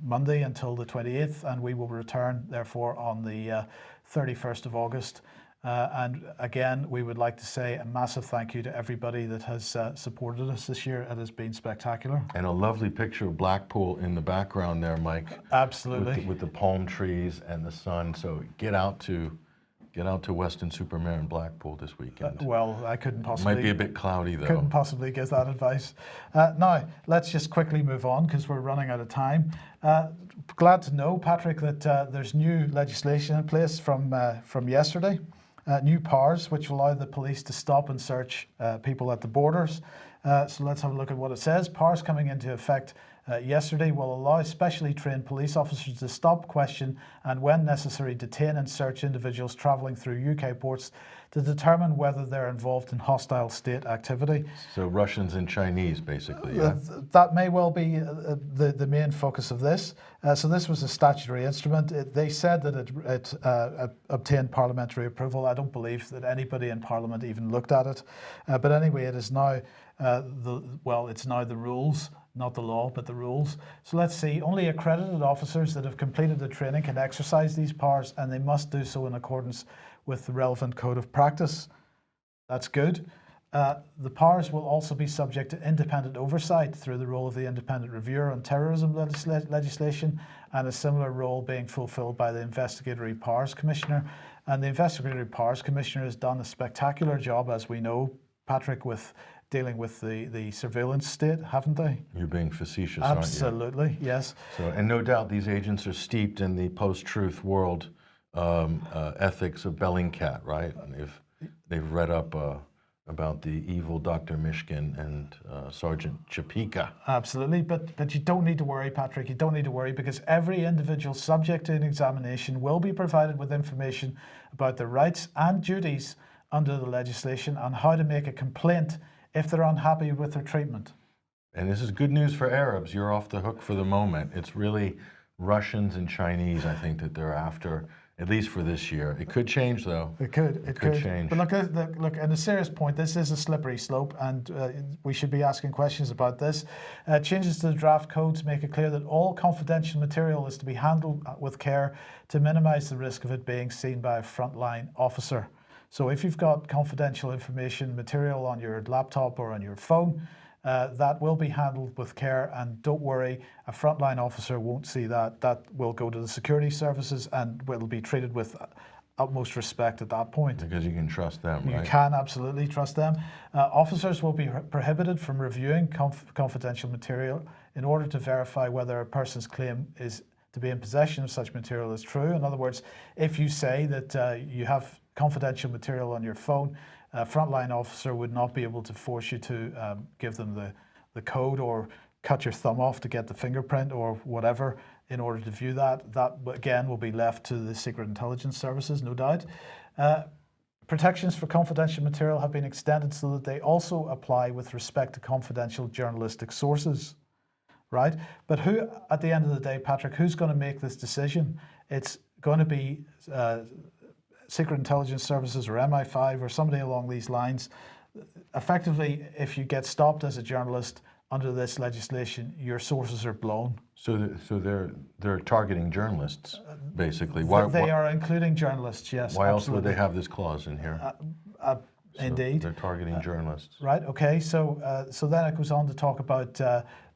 Speaker 1: Monday until the 28th, and we will return, therefore, on the 31st of August. And again, we would like to say a massive thank you to everybody that has supported us this year. It has been spectacular.
Speaker 2: And a lovely picture of Blackpool in the background there, Mike.
Speaker 1: Absolutely.
Speaker 2: With the palm trees and the sun. So get out to Weston-super-Mare in Blackpool this weekend.
Speaker 1: Well, I couldn't possibly.
Speaker 2: Might be a bit cloudy though.
Speaker 1: Couldn't possibly give that advice. Now, let's just quickly move on because we're running out of time. Glad to know, Patrick, that there's new legislation in place from yesterday. New powers which will allow the police to stop and search people at the borders. So let's have a look at what it says. Powers coming into effect yesterday will allow specially trained police officers to stop, question, and when necessary detain and search individuals travelling through UK ports to determine whether they're involved in hostile state activity.
Speaker 2: So Russians and Chinese, basically, yeah?
Speaker 1: That may well be the main focus of this. So this was a statutory instrument. They said that it obtained parliamentary approval. I don't believe that anybody in Parliament even looked at it. But anyway, it is now it's now the rules, not the law, but the rules. So let's see, only accredited officers that have completed the training can exercise these powers, and they must do so in accordance with the relevant code of practice. That's good. The powers will also be subject to independent oversight through the role of the Independent Reviewer on Terrorism legislation, and a similar role being fulfilled by the Investigatory Powers Commissioner. And the Investigatory Powers Commissioner has done a spectacular job, as we know, Patrick, with dealing with the surveillance state, haven't they?
Speaker 2: You're being facetious,
Speaker 1: Absolutely,
Speaker 2: aren't you?
Speaker 1: yes.
Speaker 2: So, and no doubt these agents are steeped in the post-truth world ethics of Bellingcat, right? If they've read up about the evil Dr. Mishkin and Sergeant Chapika.
Speaker 1: Absolutely, but you don't need to worry, Patrick. You don't need to worry, because every individual subject to an examination will be provided with information about their rights and duties under the legislation and how to make a complaint if they're unhappy with their treatment.
Speaker 2: And this is good news for Arabs. You're off the hook for the moment. It's really Russians and Chinese, I think, that they're after, at least for this year. It could change, though.
Speaker 1: It could
Speaker 2: change.
Speaker 1: But look, and a serious point, this is a slippery slope, and we should be asking questions about this. Changes to the draft codes make it clear that all confidential material is to be handled with care to minimise the risk of it being seen by a frontline officer. So if you've got confidential information material on your laptop or on your phone, that will be handled with care, and don't worry, a frontline officer won't see that. That will go to the security services and will be treated with utmost respect at that point.
Speaker 2: Because you can trust them, right?
Speaker 1: You can absolutely trust them. Officers will be prohibited from reviewing confidential material in order to verify whether a person's claim is to be in possession of such material is true. In other words, if you say that you have confidential material on your phone, a frontline officer would not be able to force you to give them the code or cut your thumb off to get the fingerprint or whatever in order to view that. That, again, will be left to the Secret Intelligence Services, no doubt. Protections for confidential material have been extended so that they also apply with respect to confidential journalistic sources, right? But who, at the end of the day, Patrick, who's going to make this decision? It's going to be Secret Intelligence Services or MI5 or somebody along these lines. Effectively, if you get stopped as a journalist under this legislation, your sources are blown.
Speaker 2: So they're targeting journalists, basically.
Speaker 1: They are including journalists, yes.
Speaker 2: Why else would they have this clause in here?
Speaker 1: Indeed.
Speaker 2: They're targeting journalists.
Speaker 1: Right, okay. So then it goes on to talk about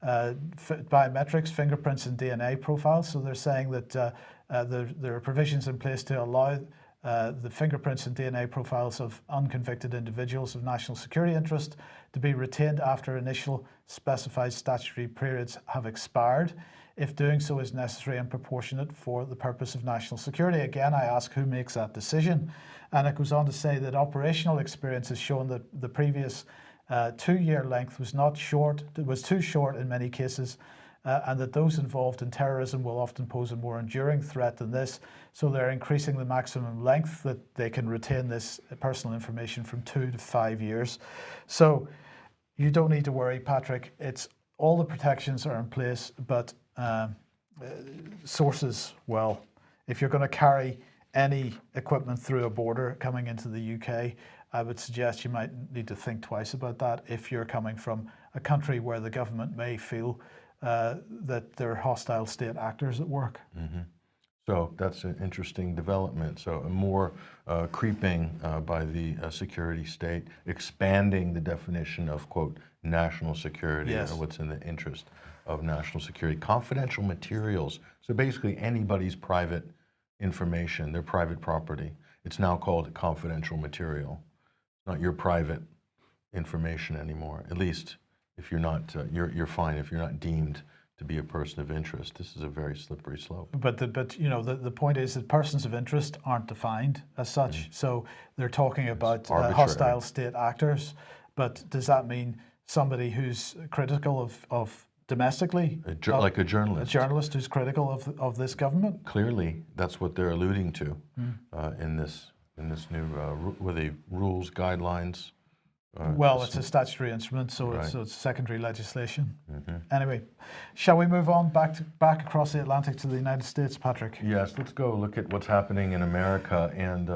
Speaker 1: biometrics, fingerprints and DNA profiles. So they're saying that there are provisions in place to allow the fingerprints and DNA profiles of unconvicted individuals of national security interest to be retained after initial specified statutory periods have expired, if doing so is necessary and proportionate for the purpose of national security. Again, I ask, who makes that decision? And it goes on to say that operational experience has shown that the previous 2-year length was too short in many cases, and that those involved in terrorism will often pose a more enduring threat than this. So they're increasing the maximum length that they can retain this personal information from 2 to 5 years. So you don't need to worry, Patrick. It's all the protections are in place, but sources, well, if you're going to carry any equipment through a border coming into the UK, I would suggest you might need to think twice about that if you're coming from a country where the government may feel that there are hostile state actors at work.
Speaker 2: Mm-hmm. So that's an interesting development. So a more creeping by the security state, expanding the definition of, quote, national security,
Speaker 1: yes,
Speaker 2: or what's in the interest of national security. Confidential materials, so basically anybody's private information, their private property. It's now called confidential material. It's not your private information anymore, at least if you're not, you're fine if you're not deemed to be a person of interest. This is a very slippery slope.
Speaker 1: But you know, the point is that persons of interest aren't defined as such. Mm-hmm. So they're talking about hostile state actors. But does that mean somebody who's critical of domestically?
Speaker 2: Like a journalist.
Speaker 1: A journalist who's critical of this government?
Speaker 2: Clearly, that's what they're alluding to in this new were they rules, guidelines?
Speaker 1: Well, it's a statutory instrument, so, right, it's secondary legislation.
Speaker 2: Mm-hmm.
Speaker 1: Anyway, shall we move on back across the Atlantic to the United States, Patrick?
Speaker 2: Yes, let's go look at what's happening in America. And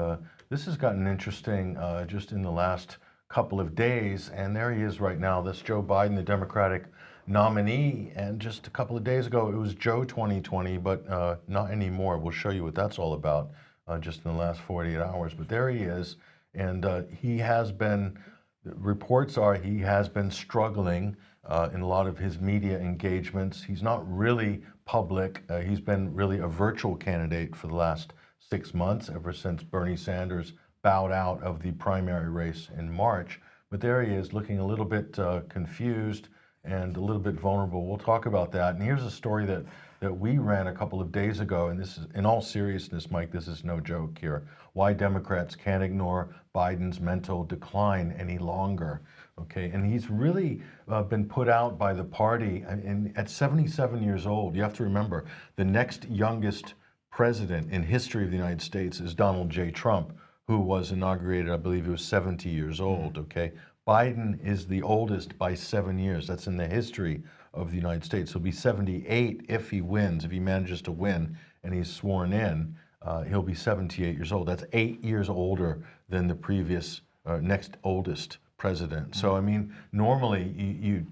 Speaker 2: this has gotten interesting just in the last couple of days. And there he is right now. That's Joe Biden, the Democratic nominee. And just a couple of days ago, it was Joe 2020, but not anymore. We'll show you what that's all about just in the last 48 hours. But there he is. And he has been... Reports are he has been struggling in a lot of his media engagements. He's not really public. He's been really a virtual candidate for the last 6 months, ever since Bernie Sanders bowed out of the primary race in March. But there he is, looking a little bit confused and a little bit vulnerable. We'll talk about that. And here's a story that we ran a couple of days ago, and this is, in all seriousness, Mike, this is no joke here. Why Democrats can't ignore Biden's mental decline any longer, okay? And he's really been put out by the party at 77 years old. You have to remember, the next youngest president in history of the United States is Donald J. Trump, who was inaugurated, I believe he was 70 years old, okay? Biden is the oldest by 7 years. That's in the history of the United States. He'll be 78 if he wins, if he manages to win and he's sworn in. He'll be 78 years old. That's 8 years older than the previous next oldest president. So I mean, normally you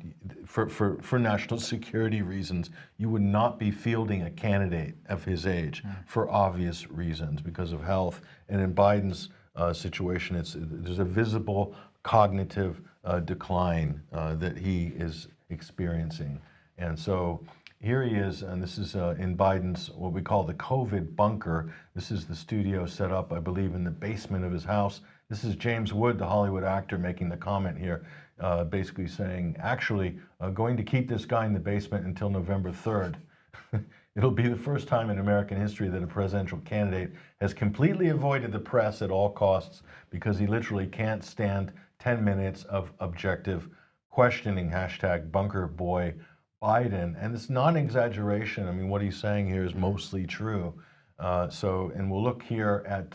Speaker 2: for national security reasons, you would not be fielding a candidate of his age for obvious reasons because of health. And in Biden's situation, there's a visible cognitive decline that he is experiencing. And so here he is, and this is in Biden's, what we call the COVID bunker. This is the studio set up, I believe, in the basement of his house. This is James Wood, the Hollywood actor, making the comment here, basically saying, actually, going to keep this guy in the basement until November 3rd. It'll be the first time in American history that a presidential candidate has completely avoided the press at all costs because he literally can't stand 10 minutes of objective questioning, #BunkerBoy Biden. And it's not an exaggeration. I mean, what he's saying here is mostly true. And we'll look here at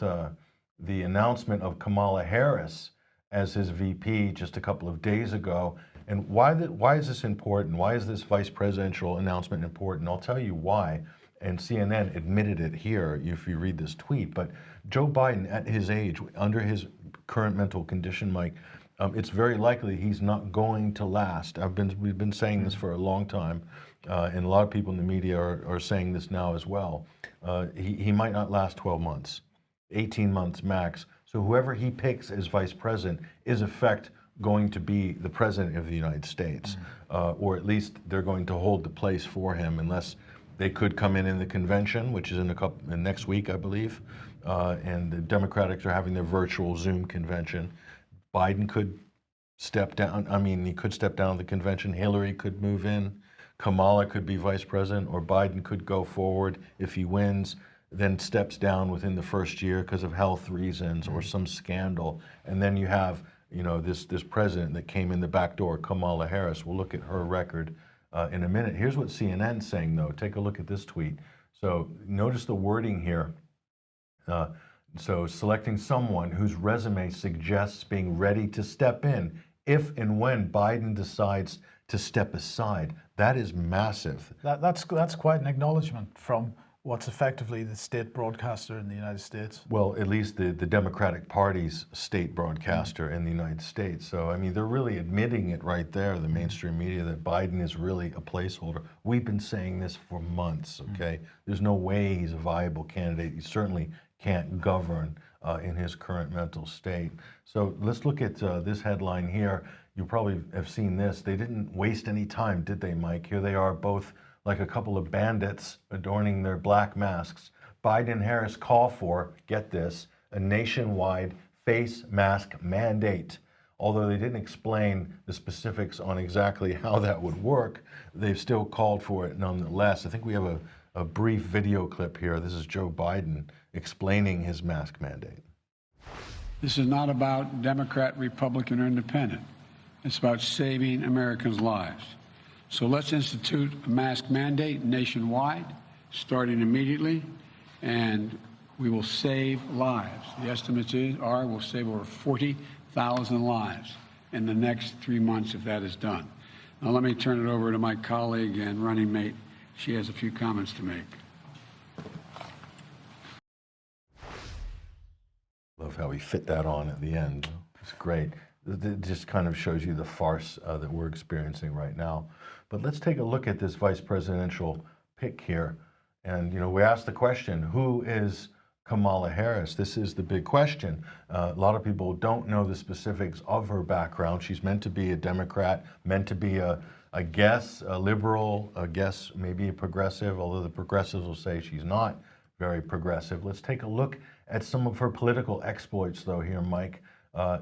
Speaker 2: the announcement of Kamala Harris as his VP just a couple of days ago. And why is this important? Why is this vice presidential announcement important? I'll tell you why. And CNN admitted it here if you read this tweet. But Joe Biden, at his age, under his current mental condition, Mike, it's very likely he's not going to last. We've been saying this for a long time, and a lot of people in the media are saying this now as well. He might not last 12 months, 18 months max. So whoever he picks as vice president is, in effect, going to be the president of the United States, or at least they're going to hold the place for him, unless they could come in the convention, which is in next week, I believe, and the Democrats are having their virtual Zoom convention. Biden could step down. I mean, he could step down at the convention. Hillary could move in. Kamala could be vice president, or Biden could go forward if he wins, then steps down within the first year because of health reasons or some scandal. And then you have, this president that came in the back door, Kamala Harris. We'll look at her record in a minute. Here's what CNN's saying, though. Take a look at this tweet. So notice the wording here. So selecting someone whose resume suggests being ready to step in if and when Biden decides to step aside. That is massive.
Speaker 1: That's quite an acknowledgement from what's effectively the state broadcaster in the United States.
Speaker 2: Well, at least the Democratic Party's state broadcaster in the United States. So, I mean, they're really admitting it right there, the mainstream media, that Biden is really a placeholder. We've been saying this for months, okay? There's no way he's a viable candidate. He certainly can't govern in his current mental state. So let's look at this headline here. You probably have seen this. They didn't waste any time, did they, Mike? Here they are, both like a couple of bandits adorning their black masks. Biden and Harris call for, get this, a nationwide face mask mandate. Although they didn't explain the specifics on exactly how that would work, they've still called for it nonetheless. I think we have a brief video clip here. This is Joe Biden explaining his mask mandate.
Speaker 4: This is not about Democrat, Republican, or Independent. It's about saving Americans' lives. So let's institute a mask mandate nationwide, starting immediately, and we will save lives. The estimates are we'll save over 40,000 lives in the next 3 months if that is done. Now let me turn it over to my colleague and running mate. She has a few comments to make.
Speaker 2: Love how he fit that on at the end. It's great. It just kind of shows you the farce that we're experiencing right now. But let's take a look at this vice presidential pick here. And, we asked the question, who is Kamala Harris? This is the big question. A lot of people don't know the specifics of her background. She's meant to be a Democrat, meant to be a liberal, maybe a progressive, although the progressives will say she's not very progressive. Let's take a look at some of her political exploits, though, here, Mike.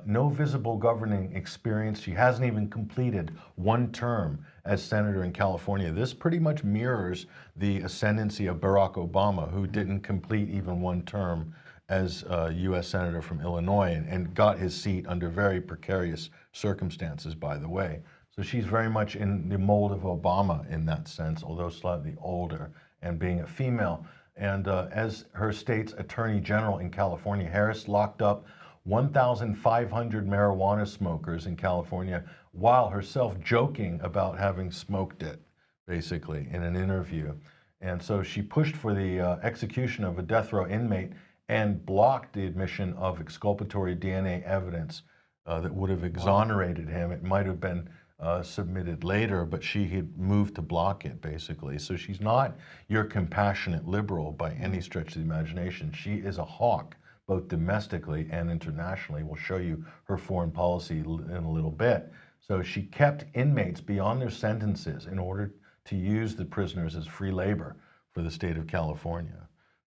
Speaker 2: No visible governing experience. She hasn't even completed one term as senator in California. This pretty much mirrors the ascendancy of Barack Obama, who didn't complete even one term as a U.S. senator from Illinois and got his seat under very precarious circumstances, by the way. So she's very much in the mold of Obama in that sense, although slightly older, and being a female. And as her state's attorney general in California, Harris locked up 1,500 marijuana smokers in California while herself joking about having smoked it, basically, in an interview. And so she pushed for the execution of a death row inmate and blocked the admission of exculpatory DNA evidence that would have exonerated him. It might have been submitted later, but she had moved to block it, basically. So she's not your compassionate liberal by any stretch of the imagination. She is a hawk, both domestically and internationally. We'll show you her foreign policy in a little bit. So she kept inmates beyond their sentences in order to use the prisoners as free labor for the state of California.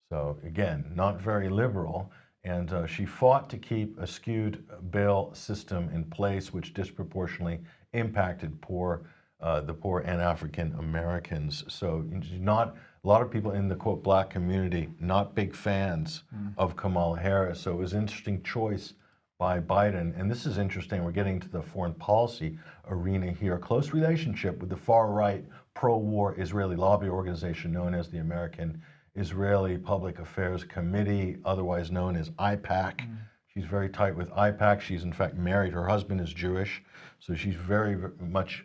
Speaker 2: So again, not very liberal. And she fought to keep a skewed bail system in place, which disproportionately impacted the poor and African Americans. So not a lot of people in the quote black community, not big fans of Kamala Harris. So it was an interesting choice by Biden. And this is interesting. We're getting to the foreign policy arena here. A close relationship with the far right pro-war Israeli lobby organization known as the American Israeli Public Affairs Committee, otherwise known as AIPAC. She's very tight with AIPAC. She's in fact married. Her husband is Jewish. So she's very much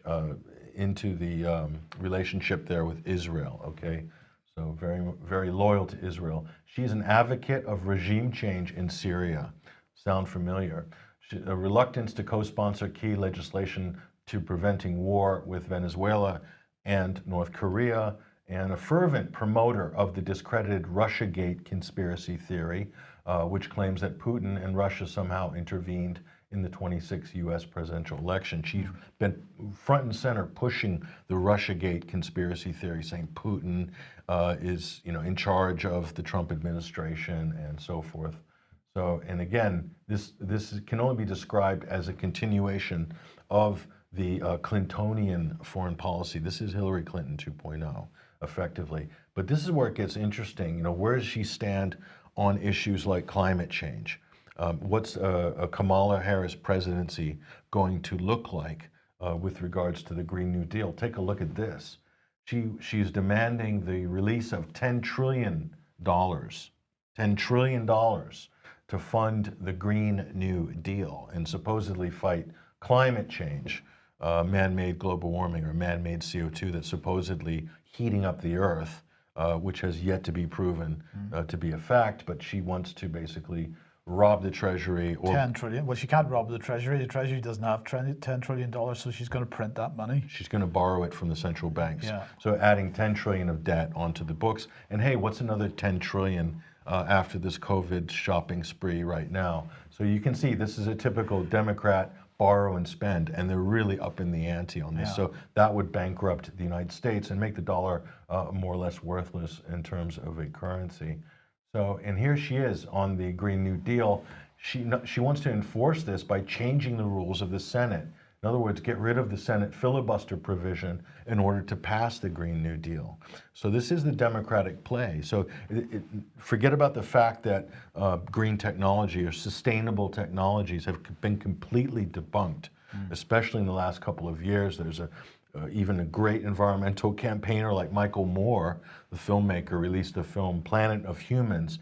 Speaker 2: into the relationship there with Israel, okay? So very, very loyal to Israel. She's an advocate of regime change in Syria. Sound familiar? A reluctance to co-sponsor key legislation to preventing war with Venezuela and North Korea, and a fervent promoter of the discredited Russiagate conspiracy theory. which claims that Putin and Russia somehow intervened in the 26th U.S. presidential election. She's been front and center pushing the Russiagate conspiracy theory, saying Putin is, in charge of the Trump administration and so forth. So, and again, this can only be described as a continuation of the Clintonian foreign policy. This is Hillary Clinton 2.0, effectively. But this is where it gets interesting. Where does she stand on issues like climate change? What's a Kamala Harris presidency going to look like with regards to the Green New Deal? Take a look at this. She's demanding the release of $10 trillion to fund the Green New Deal and supposedly fight climate change, man-made global warming or man-made CO2 that's supposedly heating up the earth, which has yet to be proven to be a fact, but she wants to basically rob the Treasury. Or
Speaker 1: 10 trillion. Well, she can't rob the Treasury. The Treasury doesn't have $10 trillion, so she's going to print that money.
Speaker 2: She's going to borrow it from the central banks.
Speaker 1: Yeah.
Speaker 2: So adding 10 trillion of debt onto the books. And hey, what's another 10 trillion after this COVID shopping spree right now? So you can see this is a typical Democrat borrow and spend, and they're really up in the ante on this.
Speaker 1: Yeah.
Speaker 2: So that would bankrupt the United States and make the dollar more or less worthless in terms of a currency. So, and here she is on the Green New Deal. She wants to enforce this by changing the rules of the Senate. In other words, get rid of the Senate filibuster provision in order to pass the Green New Deal. So this is the Democratic play. So forget about the fact that green technology or sustainable technologies have been completely debunked, especially in the last couple of years. There's even a great environmental campaigner like Michael Moore, the filmmaker, released the film Planet of Humans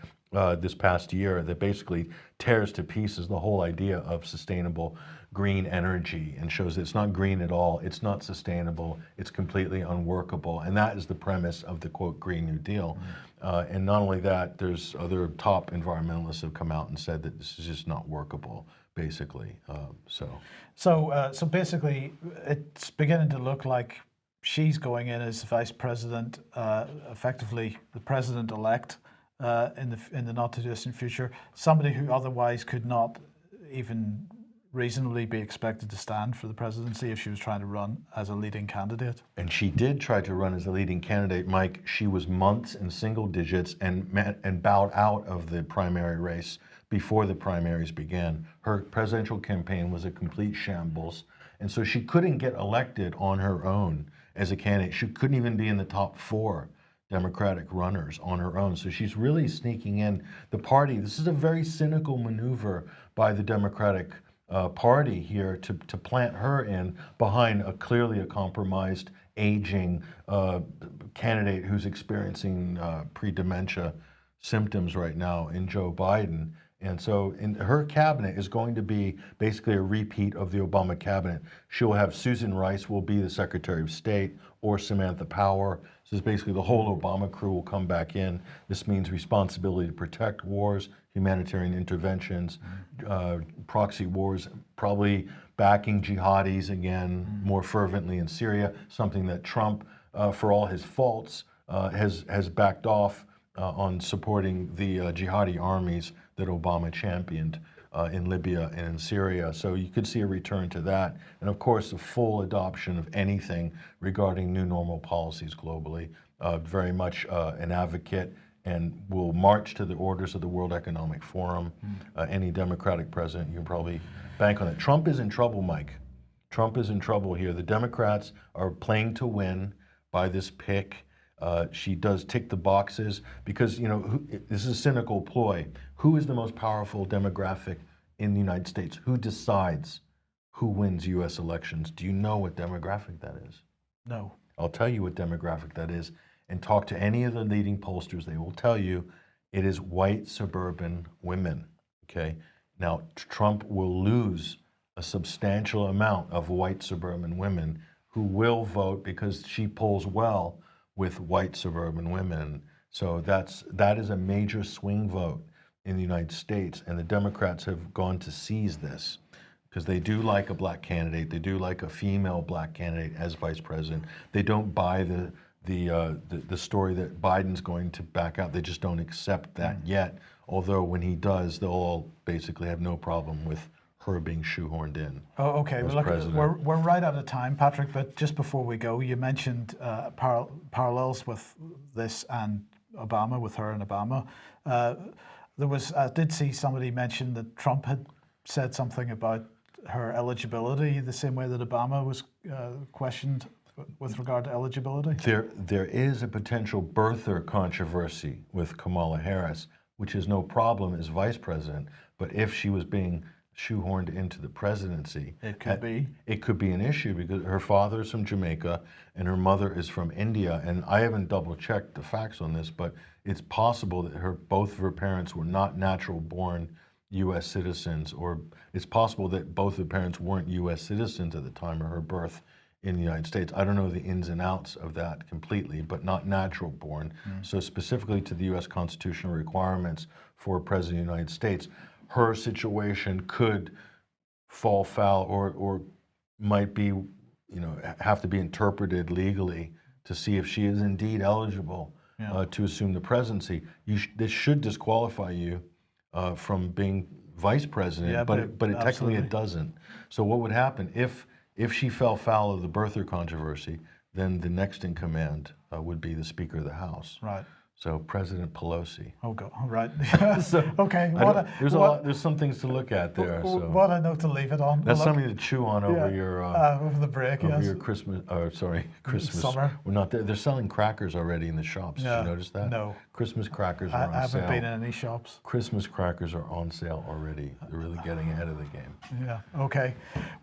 Speaker 2: this past year that basically tears to pieces the whole idea of sustainable green energy and shows that it's not green at all, it's not sustainable, it's completely unworkable. And that is the premise of the, quote, Green New Deal. And not only that, there's other top environmentalists have come out and said that this is just not workable, basically.
Speaker 1: So basically, it's beginning to look like she's going in as vice president, effectively the president-elect in the not-too-distant future, somebody who otherwise could not even reasonably be expected to stand for the presidency if she was trying to run as a leading candidate.
Speaker 2: And she did try to run as a leading candidate, Mike. She was months in single digits and bowed out of the primary race before the primaries began. Her presidential campaign was a complete shambles, and so she couldn't get elected on her own as a candidate. She couldn't even be in the top 4 Democratic runners on her own. So she's really sneaking in the party. This is a very cynical maneuver by the Democratic Party here to plant her in behind clearly a compromised, aging candidate who's experiencing pre-dementia symptoms right now in Joe Biden. And so her cabinet is going to be basically a repeat of the Obama cabinet. She'll have Susan Rice will be the Secretary of State, or Samantha Power. So it's basically the whole Obama crew will come back in. This means responsibility to protect wars, humanitarian interventions, proxy wars, probably backing jihadis again more fervently in Syria, something that Trump, for all his faults, has backed off on supporting the jihadi armies that Obama championed in Libya and in Syria. So you could see a return to that. And of course, the full adoption of anything regarding new normal policies globally. Very much an advocate and will march to the orders of the World Economic Forum. Any Democratic president, you can probably bank on it. Trump is in trouble, Mike. Trump is in trouble here. The Democrats are playing to win by this pick. She does tick the boxes because, this is a cynical ploy. Who is the most powerful demographic in the United States? Who decides who wins U.S. elections? Do you know what demographic that is?
Speaker 1: No.
Speaker 2: I'll tell you what demographic that is. And talk to any of the leading pollsters. They will tell you it is white suburban women. Okay. Now, Trump will lose a substantial amount of white suburban women who will vote because she polls well with white suburban women. So that is a major swing vote in the United States, and the Democrats have gone to seize this because they do like a black candidate. They do like a female black candidate as vice president. They don't buy the story that Biden's going to back out. They just don't accept that yet. Although when he does, they'll all basically have no problem with her being shoehorned in.
Speaker 1: Oh, okay.
Speaker 2: as
Speaker 1: Well, look,
Speaker 2: president.
Speaker 1: we're right out of time, Patrick. But just before we go, you mentioned parallels with this and Obama, with her and Obama. There was, I did see somebody mention that Trump had said something about her eligibility, the same way that Obama was questioned with regard to eligibility.
Speaker 2: There is a potential birther controversy with Kamala Harris, which is no problem as vice president. But if she was being shoehorned into the presidency,
Speaker 1: It could be.
Speaker 2: It could be an issue because her father is from Jamaica and her mother is from India. And I haven't double checked the facts on this, but it's possible that both of her parents were not natural born U.S. citizens, or it's possible that both of the parents weren't U.S. citizens at the time of her birth in the United States. I don't know the ins and outs of that completely, but not natural born. So specifically to the U.S. constitutional requirements for a president of the United States, her situation could fall foul or might be, have to be interpreted legally to see if she is indeed eligible to assume the presidency. This should disqualify you from being vice president, but it technically it doesn't. So what would happen if she fell foul of the birther controversy? Then the next in command would be the Speaker of the House.
Speaker 1: Right.
Speaker 2: So President Pelosi.
Speaker 1: Oh, God. Right.
Speaker 2: So
Speaker 1: okay.
Speaker 2: There's some things to look at there. So
Speaker 1: What a note to leave it on.
Speaker 2: that's something to chew on over your
Speaker 1: over the break.
Speaker 2: over
Speaker 1: Yes.
Speaker 2: your Christmas. Christmas.
Speaker 1: Summer.
Speaker 2: We're not there. They're selling crackers already in the shops.
Speaker 1: Yeah.
Speaker 2: Did you notice that?
Speaker 1: No.
Speaker 2: Christmas crackers are on
Speaker 1: I haven't
Speaker 2: sale.
Speaker 1: been in any shops.
Speaker 2: Christmas crackers are on sale already. They're really getting ahead of the game.
Speaker 1: Yeah. Okay.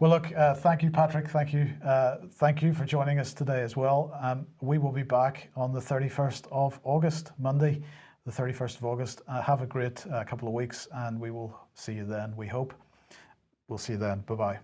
Speaker 1: Well, look. Thank you, Patrick. Thank you. Thank you for joining us today as well. We will be back on the 31st of August, Monday, the 31st of August. Have a great couple of weeks, and we will see you then. We hope. We'll see you then. Bye bye.